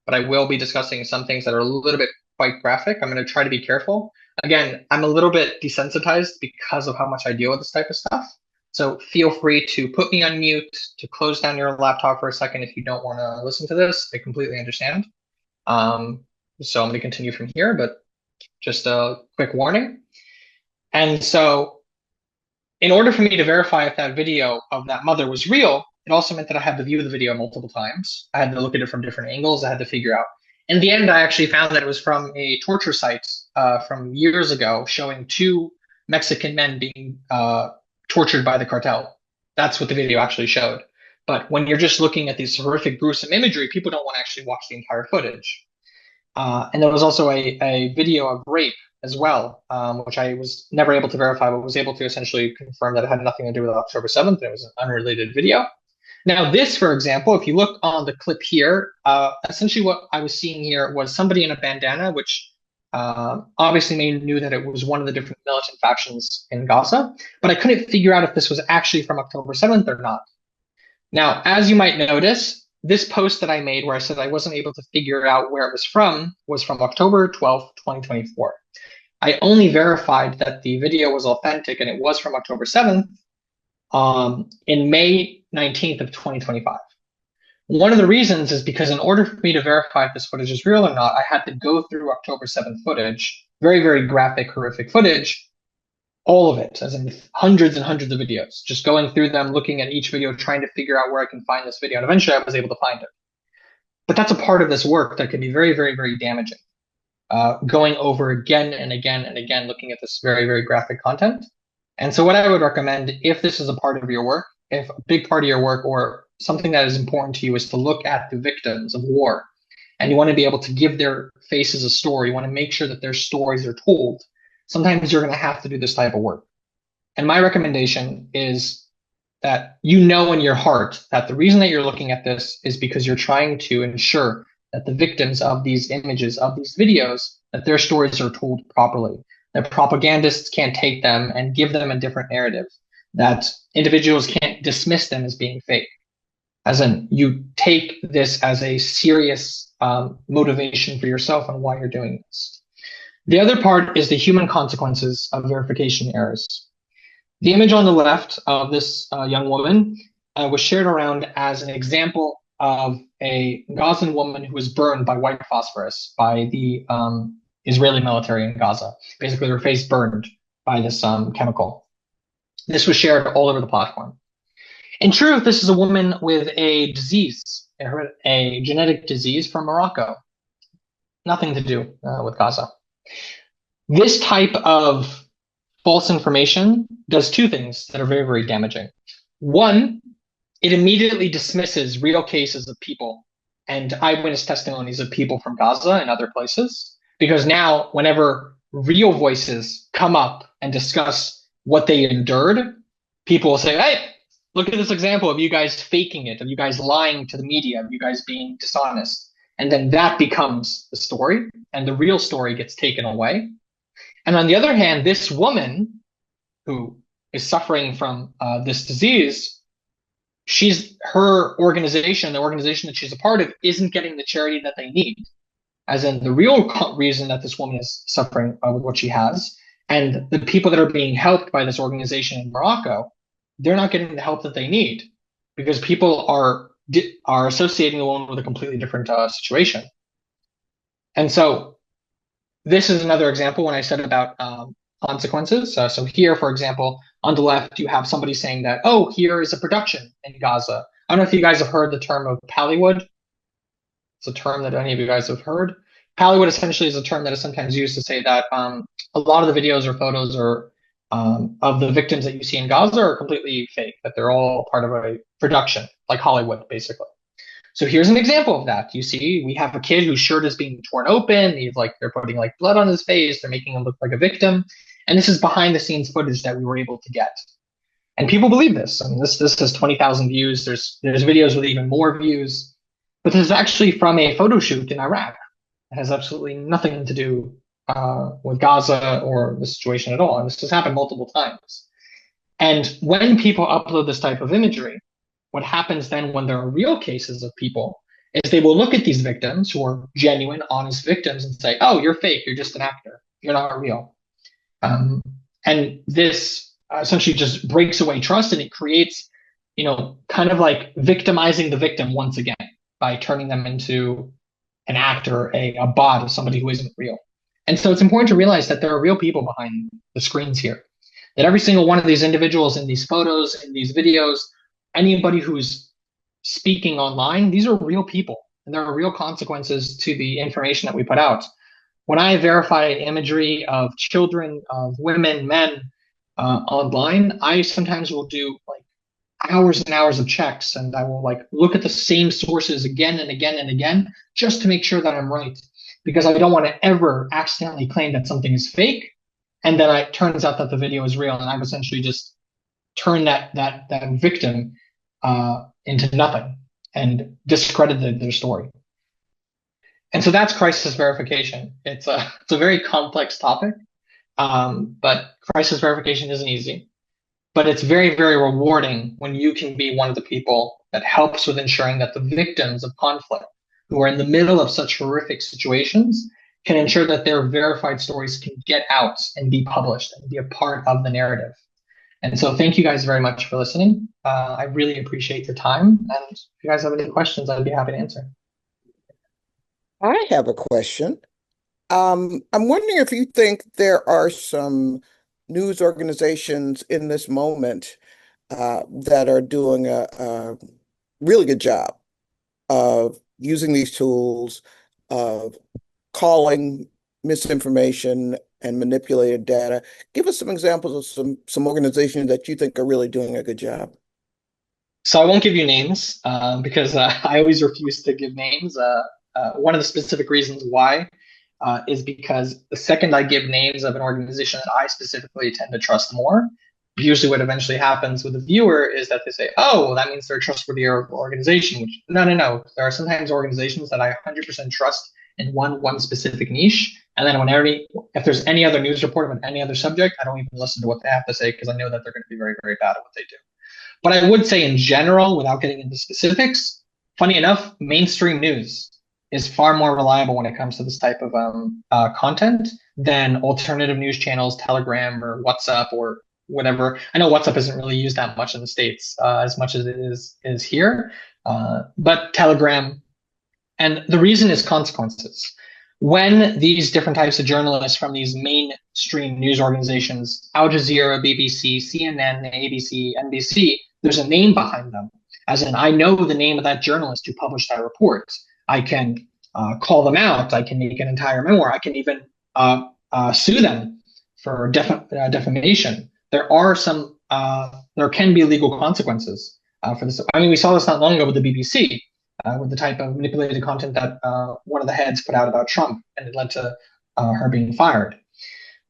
but I will be discussing some things that are a little bit quite graphic. I'm going to try to be careful. Again, I'm a little bit desensitized because of how much I deal with this type of stuff. So feel free to put me on mute, to close down your laptop for a second if you don't want to listen to this. I completely understand. So I'm going to continue from here, but just a quick warning. And so in order for me to verify if that video of that mother was real, it also meant that I had to view the video multiple times. I had to look at it from different angles. I had to figure out. In the end, I actually found that it was from a torture site from years ago showing 2 Mexican men being tortured by the cartel. That's what the video actually showed. But when you're just looking at these horrific, gruesome imagery, people don't want to actually watch the entire footage. And there was also a video of rape as well, which I was never able to verify, but was able to essentially confirm that it had nothing to do with October 7th. It was an unrelated video. Now this, for example, if you look on the clip here, essentially what I was seeing here was somebody in a bandana, which obviously knew that it was one of the different militant factions in Gaza, but I couldn't figure out if this was actually from October 7th or not. Now, as you might notice, this post that I made where I said I wasn't able to figure out where it was from October 12th, 2024. I only verified that the video was authentic and it was from October 7th in May 19th of 2025. One of the reasons is because in order for me to verify if this footage is real or not, I had to go through October 7th footage, very, very graphic, horrific footage, all of it, as in hundreds and hundreds of videos, just going through them, looking at each video, trying to figure out where I can find this video. And eventually I was able to find it. But that's a part of this work that can be very, very, very damaging. Going over again and again and again, looking at this very, very graphic content. And so what I would recommend, if this is a part of your work, if a big part of your work or something that is important to you is to look at the victims of war, and you want to be able to give their faces a story, you want to make sure that their stories are told, sometimes you're going to have to do this type of work. And my recommendation is that you know in your heart that the reason that you're looking at this is because you're trying to ensure that the victims of these images, of these videos, that their stories are told properly. That propagandists can't take them and give them a different narrative. That individuals can't dismiss them as being fake. As in, you take this as a serious motivation for yourself and why you're doing this. The other part is the human consequences of verification errors. The image on the left of this young woman was shared around as an example of a Gazan woman who was burned by white phosphorus by the Israeli military in Gaza. Basically, her face burned by this chemical. This was shared all over the platform. In truth, this is a woman with a disease, a genetic disease from Morocco. Nothing to do with Gaza. This type of false information does two things that are very, very damaging. One, it immediately dismisses real cases of people and eyewitness testimonies of people from Gaza and other places, because now whenever real voices come up and discuss what they endured, people will say, hey, look at this example of you guys faking it, of you guys lying to the media, of you guys being dishonest. And then that becomes the story, and the real story gets taken away. And on the other hand, this woman who is suffering from this disease, her organization, the organization that she's a part of, isn't getting the charity that they need. As in, the real reason that this woman is suffering with what she has, and the people that are being helped by this organization in Morocco, they're not getting the help that they need because people are associating the woman with a completely different situation. And so this is another example when I said about consequences. So here, for example, on the left, you have somebody saying that, oh, here is a production in Gaza. I don't know if you guys have heard the term of Pallywood. It's a term that any of you guys have heard. Pallywood essentially is a term that is sometimes used to say that a lot of the videos or photos or of the victims that you see in Gaza are completely fake, that they're all part of a production, like Hollywood, basically. So here's an example of that. You see, we have a kid whose shirt is being torn open. They're putting like blood on his face. They're making him look like a victim. And this is behind the scenes footage that we were able to get. And people believe this. I mean, this has 20,000 views. There's videos with even more views. But this is actually from a photo shoot in Iraq. It has absolutely nothing to do with Gaza or the situation at all. And this has happened multiple times. And when people upload this type of imagery, what happens then when there are real cases of people is they will look at these victims who are genuine, honest victims and say, oh, you're fake. You're just an actor. You're not real. And this essentially just breaks away trust, and it creates, kind of like victimizing the victim once again by turning them into an actor, a bot of somebody who isn't real. And so it's important to realize that there are real people behind the screens here, that every single one of these individuals in these photos, in these videos, anybody who's speaking online, these are real people, and there are real consequences to the information that we put out. When I verify imagery of children, of women, men online, I sometimes will do like hours and hours of checks, and I will like look at the same sources again and again and again just to make sure that I'm right, because I don't want to ever accidentally claim that something is fake, and then it turns out that the video is real, and I've essentially just turned that victim into nothing and discredited their story. And so that's crisis verification. It's a very complex topic, but crisis verification isn't easy. But it's very, very rewarding when you can be one of the people that helps with ensuring that the victims of conflict who are in the middle of such horrific situations can ensure that their verified stories can get out and be published and be a part of the narrative. And so thank you guys very much for listening. I really appreciate your time. And if you guys have any questions, I'd be happy to answer. I have a question. I'm wondering if you think there are some news organizations in this moment that are doing a really good job of using these tools, of calling misinformation and manipulated data. Give us some examples of some organizations that you think are really doing a good job. So I won't give you names because I always refuse to give names. One of the specific reasons why is because the second I give names of an organization that I specifically tend to trust more, usually what eventually happens with the viewer is that they say, oh, well, that means they're a trustworthy organization, which no. There are sometimes organizations that I 100% trust in one specific niche. And then if there's any other news report about any other subject, I don't even listen to what they have to say because I know that they're going to be very, very bad at what they do. But I would say in general, without getting into specifics, funny enough, mainstream news is far more reliable when it comes to this type of content than alternative news channels, Telegram or WhatsApp or whatever. I know WhatsApp isn't really used that much in the States as much as it is here, but Telegram. And the reason is consequences. When these different types of journalists from these mainstream news organizations, Al Jazeera, BBC, CNN, ABC, NBC, there's a name behind them. As in, I know the name of that journalist who published that report. I can call them out. I can make an entire memoir. I can even sue them for defamation. There can be legal consequences for this. I mean, we saw this not long ago with the BBC. With the type of manipulated content that one of the heads put out about Trump, and it led to her being fired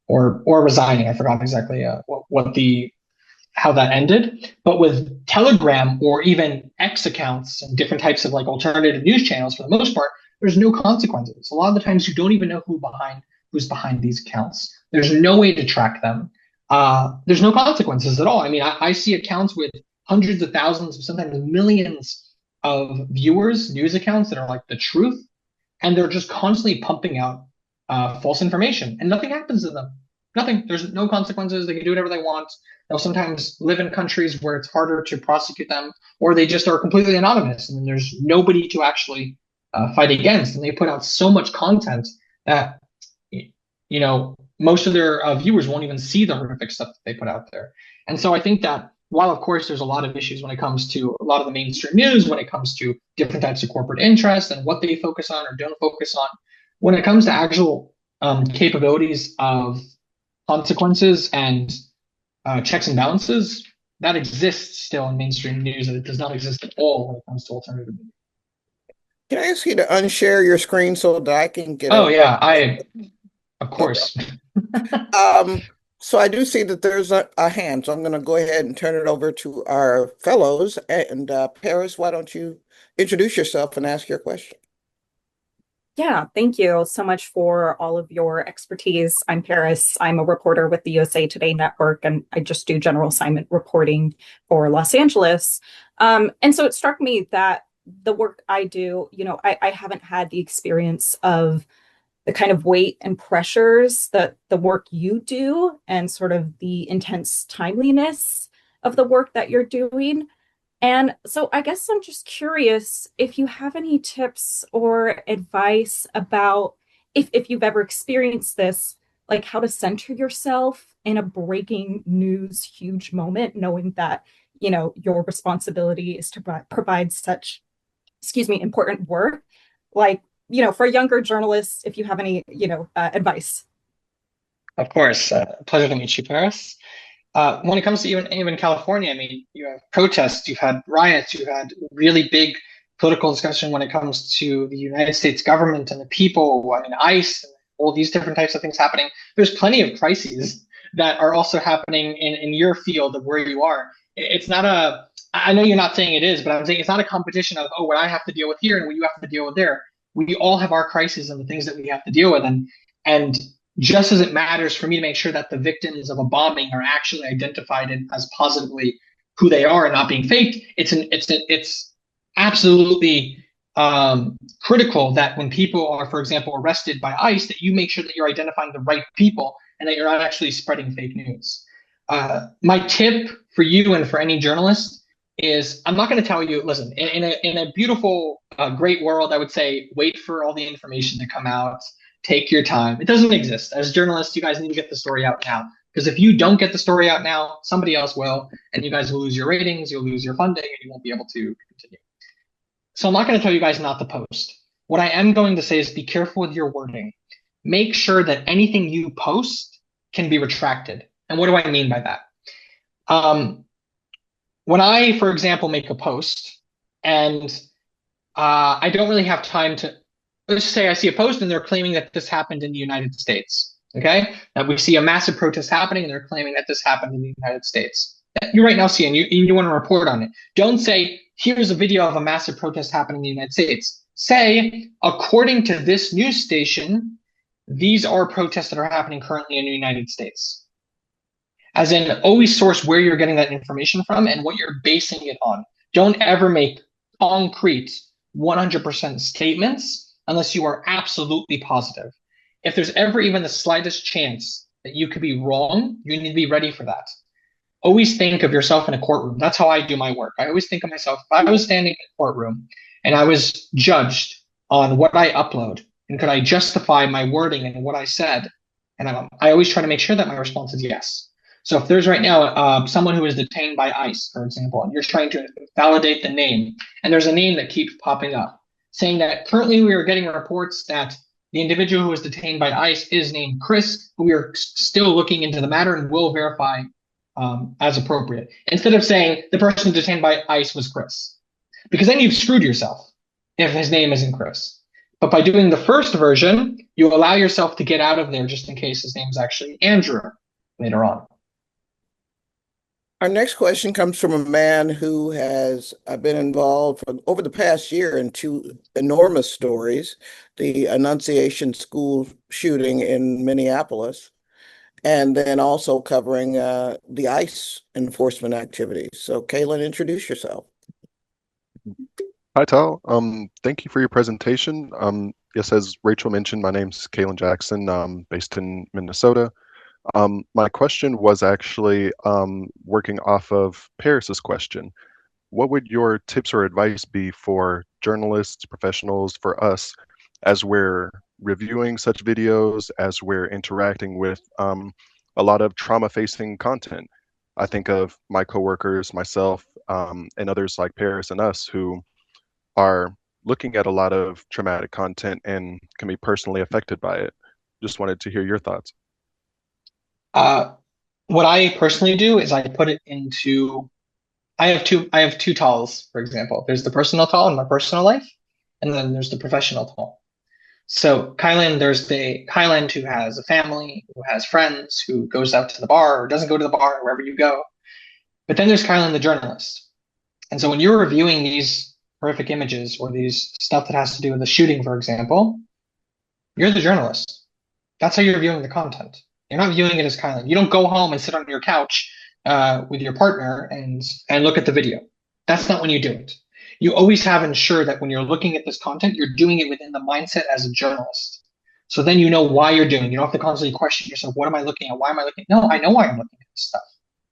or resigning. I forgot exactly how that ended. But with Telegram or even X accounts and different types of like alternative news channels, for the most part, there's no consequences. A lot of the times, you don't even know who's behind these accounts. There's no way to track them. There's no consequences at all. I mean, I see accounts with hundreds of thousands, sometimes millions of viewers, news accounts that are like the truth, and they're just constantly pumping out false information, and nothing happens to them. Nothing. There's no consequences. They can do whatever they want. They'll sometimes live in countries where it's harder to prosecute them, or they just are completely anonymous, and there's nobody to actually fight against. And they put out so much content that most of their viewers won't even see the horrific stuff that they put out there. And so I think that while, of course, there's a lot of issues when it comes to a lot of the mainstream news, when it comes to different types of corporate interests and what they focus on or don't focus on, when it comes to actual capabilities of consequences and checks and balances, that exists still in mainstream news, and it does not exist at all when it comes to alternative media. Can I ask you to unshare your screen so that I can get of course. So I do see that there's a hand, so I'm going to go ahead and turn it over to our fellows. And Paris, why don't you introduce yourself and ask your question? Yeah, thank you so much for all of your expertise. I'm Paris. I'm a reporter with the USA Today Network, and I just do general assignment reporting for Los Angeles. And so it struck me that the work I do, I haven't had the experience of the kind of weight and pressures that the work you do and sort of the intense timeliness of the work that you're doing. And so I guess I'm just curious if you have any tips or advice about if you've ever experienced this, like how to center yourself in a breaking news huge moment, knowing that, your responsibility is to provide such, important work. Like, for younger journalists, if you have any, advice. Of course. Pleasure to meet you, Paris. When it comes to even California, I mean, you have protests, you've had riots, you've had really big political discussion when it comes to the United States government and the people, I mean, ICE, and all these different types of things happening. There's plenty of crises that are also happening in your field of where you are. It's not I know you're not saying it is, but I'm saying it's not a competition of, what I have to deal with here and what you have to deal with there. We all have our crises and the things that we have to deal with. And just as it matters for me to make sure that the victims of a bombing are actually identified as positively who they are and not being faked, it's absolutely critical that when people are, for example, arrested by ICE, that you make sure that you're identifying the right people and that you're not actually spreading fake news. My tip for you and for any journalist is, I'm not going to tell you, listen, in a beautiful, great world, I would say, wait for all the information to come out. Take your time. It doesn't exist. As journalists, you guys need to get the story out now. Because if you don't get the story out now, somebody else will, and you guys will lose your ratings, you'll lose your funding, and you won't be able to continue. So I'm not going to tell you guys not to post. What I am going to say is be careful with your wording. Make sure that anything you post can be retracted. And what do I mean by that? When I, for example, make a post and I don't really have time to, let's say I see a post and they're claiming that this happened in the United States. Okay, now we see a massive protest happening, and they're claiming that this happened in the United States. You right now see, and you want to report on it. Don't say, here's a video of a massive protest happening in the United States. Say, according to this news station, these are protests that are happening currently in the United States. As in, always source where you're getting that information from and what you're basing it on. Don't ever make concrete 100% statements unless you are absolutely positive. If there's ever even the slightest chance that you could be wrong, you need to be ready for that. Always think of yourself in a courtroom. That's how I do my work. I always think of myself, if I was standing in a courtroom and I was judged on what I upload and could I justify my wording and what I said, and I always try to make sure that my response is yes. So if there's right now someone who is detained by ICE, for example, and you're trying to validate the name, and there's a name that keeps popping up, saying that currently we are getting reports that the individual who was detained by ICE is named Chris, but we are still looking into the matter and will verify as appropriate. Instead of saying the person detained by ICE was Chris, because then you've screwed yourself if his name isn't Chris. But by doing the first version, you allow yourself to get out of there just in case his name is actually Andrew later on. Our next question comes from a man who has been involved over the past year in two enormous stories, the Annunciation School shooting in Minneapolis, and then also covering the ICE enforcement activities. So, Kaylin, introduce yourself. Hi, Tal. Thank you for your presentation. Yes, as Rachel mentioned, my name's Kaylin Jackson, based in Minnesota. My question was actually working off of Paris's question. What would your tips or advice be for journalists, professionals, for us, as we're reviewing such videos, as we're interacting with a lot of trauma-facing content? I think of my coworkers, myself, and others like Paris and us who are looking at a lot of traumatic content and can be personally affected by it. Just wanted to hear your thoughts. What I personally do is I put it into I have two Tals, for example. There's the personal Tal in my personal life, and then there's the professional Tal. So there's the Kylan who has a family, who has friends, who goes out to the bar or doesn't go to the bar, wherever you go. But then there's Kylan the journalist. And so when you're reviewing these horrific images or these stuff that has to do with the shooting, for example, you're the journalist. That's how you're viewing the content. You're not viewing it as Kylan. You don't go home and sit on your couch with your partner and look at the video. That's not when you do it. You always have ensure that when you're looking at this content, you're doing it within the mindset as a journalist. So then you know why you're doing it. You don't have to constantly question yourself, what am I looking at? Why am I looking? No, I know why I'm looking at this stuff.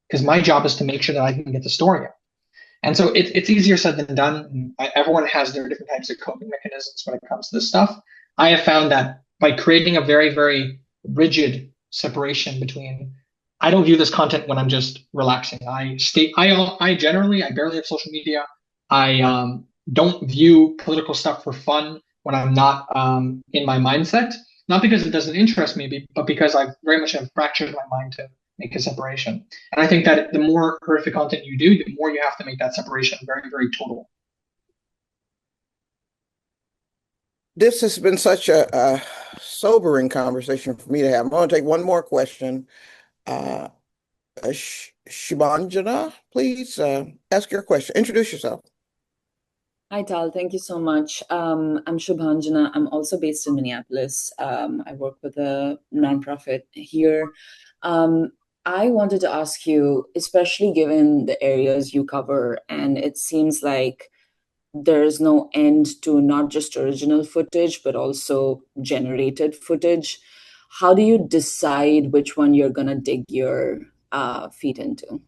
Because my job is to make sure that I can get the story out. And so it's easier said than done. Everyone has their different types of coping mechanisms when it comes to this stuff. I have found that by creating a very, very rigid separation between, I don't view this content when I'm just relaxing. I barely have social media. I don't view political stuff for fun when I'm not in my mindset. Not because it doesn't interest me, but because I very much have fractured my mind to make a separation. And I think that the more horrific content you do, the more you have to make that separation very, very total. This has been such a sobering conversation for me to have. I'm going to take one more question. Shubhanjana, please ask your question. Introduce yourself. Hi, Tal. Thank you so much. I'm Shubhanjana. I'm also based in Minneapolis. I work with a nonprofit here. I wanted to ask you, especially given the areas you cover, and it seems like there's no end to not just original footage, but also generated footage. How do you decide which one you're going to dig your feet into?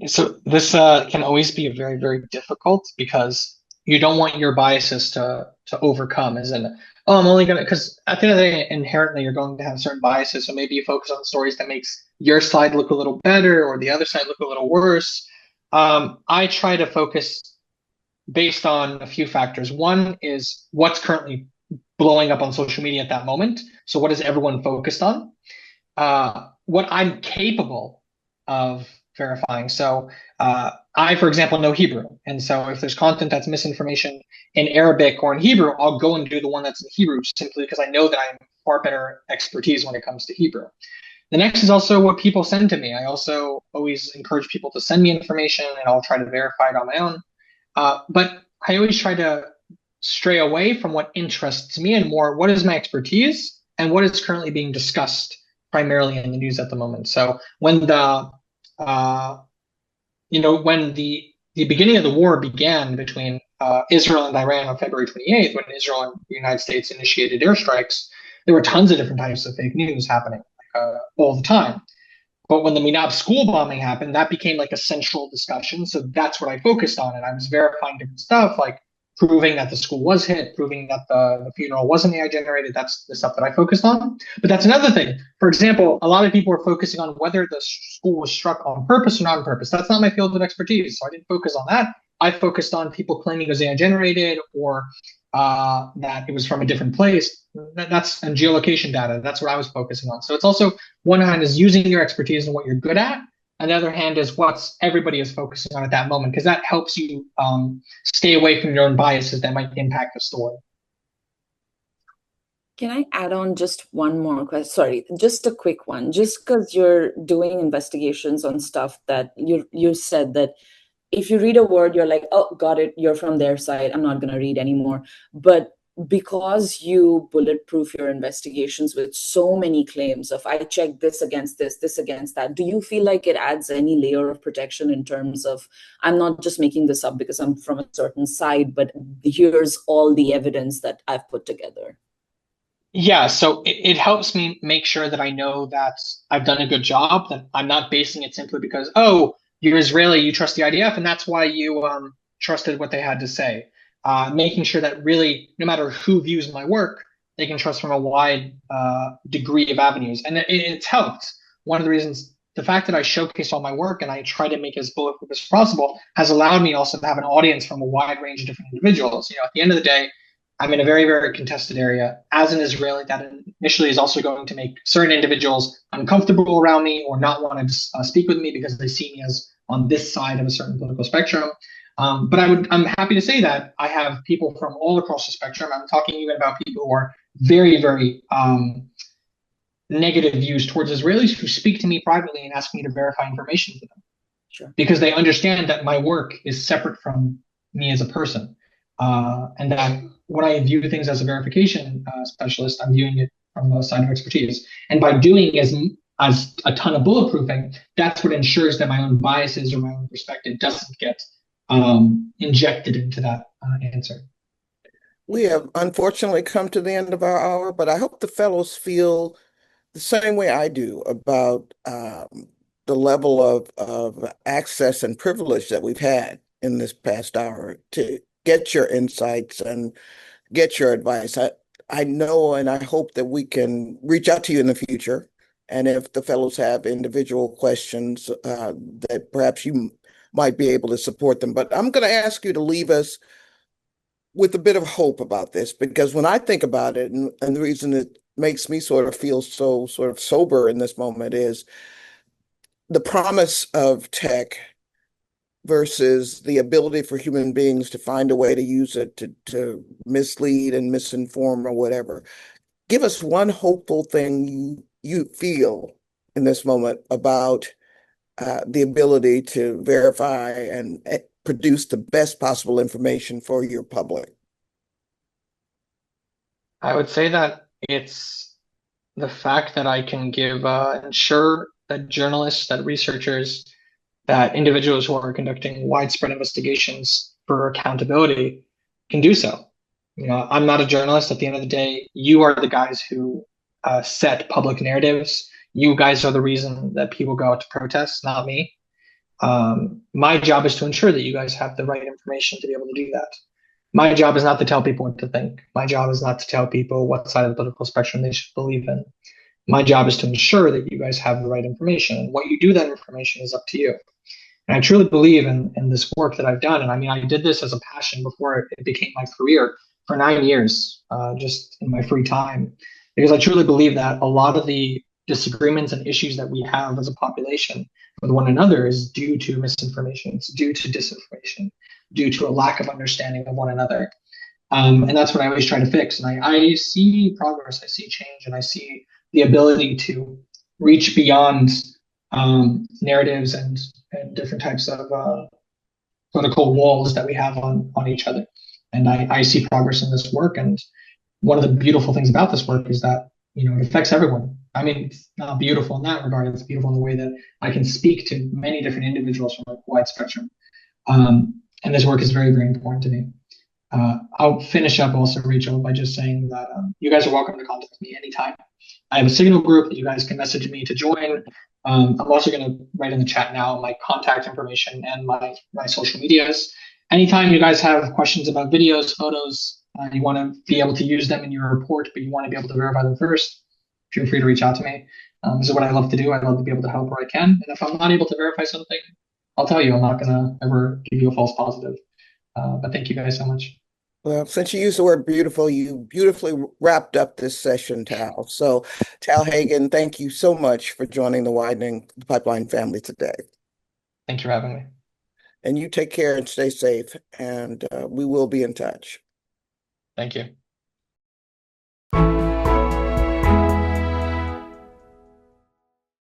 So this can always be very, very difficult because you don't want your biases to overcome, as in, oh, I'm only gonna, because at the end of the day, inherently you're going to have certain biases. So maybe you focus on stories that makes your side look a little better or the other side look a little worse. I try to focus based on a few factors. One is what's currently blowing up on social media at that moment. So what is everyone focused on? What I'm capable of verifying. So I, for example, know Hebrew. And so if there's content that's misinformation in Arabic or in Hebrew, I'll go and do the one that's in Hebrew simply because I know that I'm far better expertise when it comes to Hebrew. The next is also what people send to me. I also always encourage people to send me information, and I'll try to verify it on my own. But I always try to stray away from what interests me and more what is my expertise and what is currently being discussed primarily in the news at the moment. So when when the beginning of the war began between Israel and Iran on February 28th, when Israel and the United States initiated airstrikes, there were tons of different types of fake news happening all the time. But when the Minab school bombing happened, that became like a central discussion. So that's what I focused on. And I was verifying different stuff, like proving that the school was hit, proving that the funeral wasn't AI generated. That's the stuff that I focused on. But that's another thing. For example, a lot of people are focusing on whether the school was struck on purpose or not on purpose. That's not my field of expertise. So I didn't focus on that. I focused on people claiming it was AI generated or that it was from a different place. That's and geolocation data. That's what I was focusing on. So it's also one hand is using your expertise and what you're good at, and the other hand is what's everybody is focusing on at that moment, because that helps you stay away from your own biases that might impact the story. Can I add on just one more question? Sorry, just a quick one. Just because you're doing investigations on stuff that you said that if you read a word, you're like, oh, got it, you're from their side, I'm not going to read anymore. But because you bulletproof your investigations with so many claims of I checked this against this against that, do you feel like it adds any layer of protection in terms of I'm not just making this up because I'm from a certain side, but here's all the evidence that I've put together? Yeah, so it helps me make sure that I know that I've done a good job, that I'm not basing it simply because, oh, you're Israeli, you trust the IDF, and that's why you trusted what they had to say. Making sure that really, no matter who views my work, they can trust from a wide degree of avenues. And it's helped. One of the reasons, the fact that I showcase all my work and I try to make it as bulletproof as possible has allowed me also to have an audience from a wide range of different individuals. At the end of the day, I'm in a very, very contested area. As an Israeli, that initially is also going to make certain individuals uncomfortable around me or not want to speak with me because they see me as on this side of a certain political spectrum. But I'm happy to say that I have people from all across the spectrum. I'm talking even about people who are very, very negative views towards Israelis who speak to me privately and ask me to verify information for them. Sure. Because they understand that my work is separate from me as a person. And that when I view things as a verification specialist, I'm viewing it from the side of expertise. And by doing as a ton of bulletproofing, that's what ensures that my own biases or my own perspective doesn't get injected into that answer. We have unfortunately come to the end of our hour, but I hope the fellows feel the same way I do about the level of access and privilege that we've had in this past hour to get your insights and get your advice. I know and I hope that we can reach out to you in the future. And if the fellows have individual questions, that perhaps you might be able to support them. But I'm going to ask you to leave us with a bit of hope about this, because when I think about it, and the reason it makes me sort of feel so sort of sober in this moment is the promise of tech versus the ability for human beings to find a way to use it to mislead and misinform or whatever. Give us one hopeful thing you feel in this moment about the ability to verify and produce the best possible information for your public. I would say that it's the fact that I can ensure that journalists, that researchers, that individuals who are conducting widespread investigations for accountability can do so. I'm not a journalist. At the end of the day, you are the guys who set public narratives. You guys are the reason that people go out to protest, not me. My job is to ensure that you guys have the right information to be able to do that. My job is not to tell people what to think. My job is not to tell people what side of the political spectrum they should believe in. My job is to ensure that you guys have the right information. And what you do with that information is up to you. And I truly believe in this work that I've done. And I mean, I did this as a passion before it became my career for 9 years, just in my free time, because I truly believe that a lot of the disagreements and issues that we have as a population with one another is due to misinformation. It's due to disinformation, due to a lack of understanding of one another. And that's what I always try to fix. And I see progress, I see change, and I see the ability to reach beyond narratives and different types of political walls that we have on each other. And I see progress in this work. And one of the beautiful things about this work is that, it affects everyone. I mean, it's not beautiful in that regard. It's beautiful in the way that I can speak to many different individuals from a wide spectrum. And this work is very, very important to me. I'll finish up also, Rachel, by just saying that you guys are welcome to contact me anytime. I have a Signal group that you guys can message me to join. I'm also going to write in the chat now my contact information and my social medias. Anytime you guys have questions about videos, photos, you want to be able to use them in your report, but you want to be able to verify them first, feel free to reach out to me. This is what I love to do. I love to be able to help where I can. And if I'm not able to verify something, I'll tell you. I'm not going to ever give you a false positive. But thank you guys so much. Well, since you used the word beautiful, you beautifully wrapped up this session, Tal. So, Tal Hagin, thank you so much for joining the Widening Pipeline family today. Thank you for having me. And you take care and stay safe, and we will be in touch. Thank you.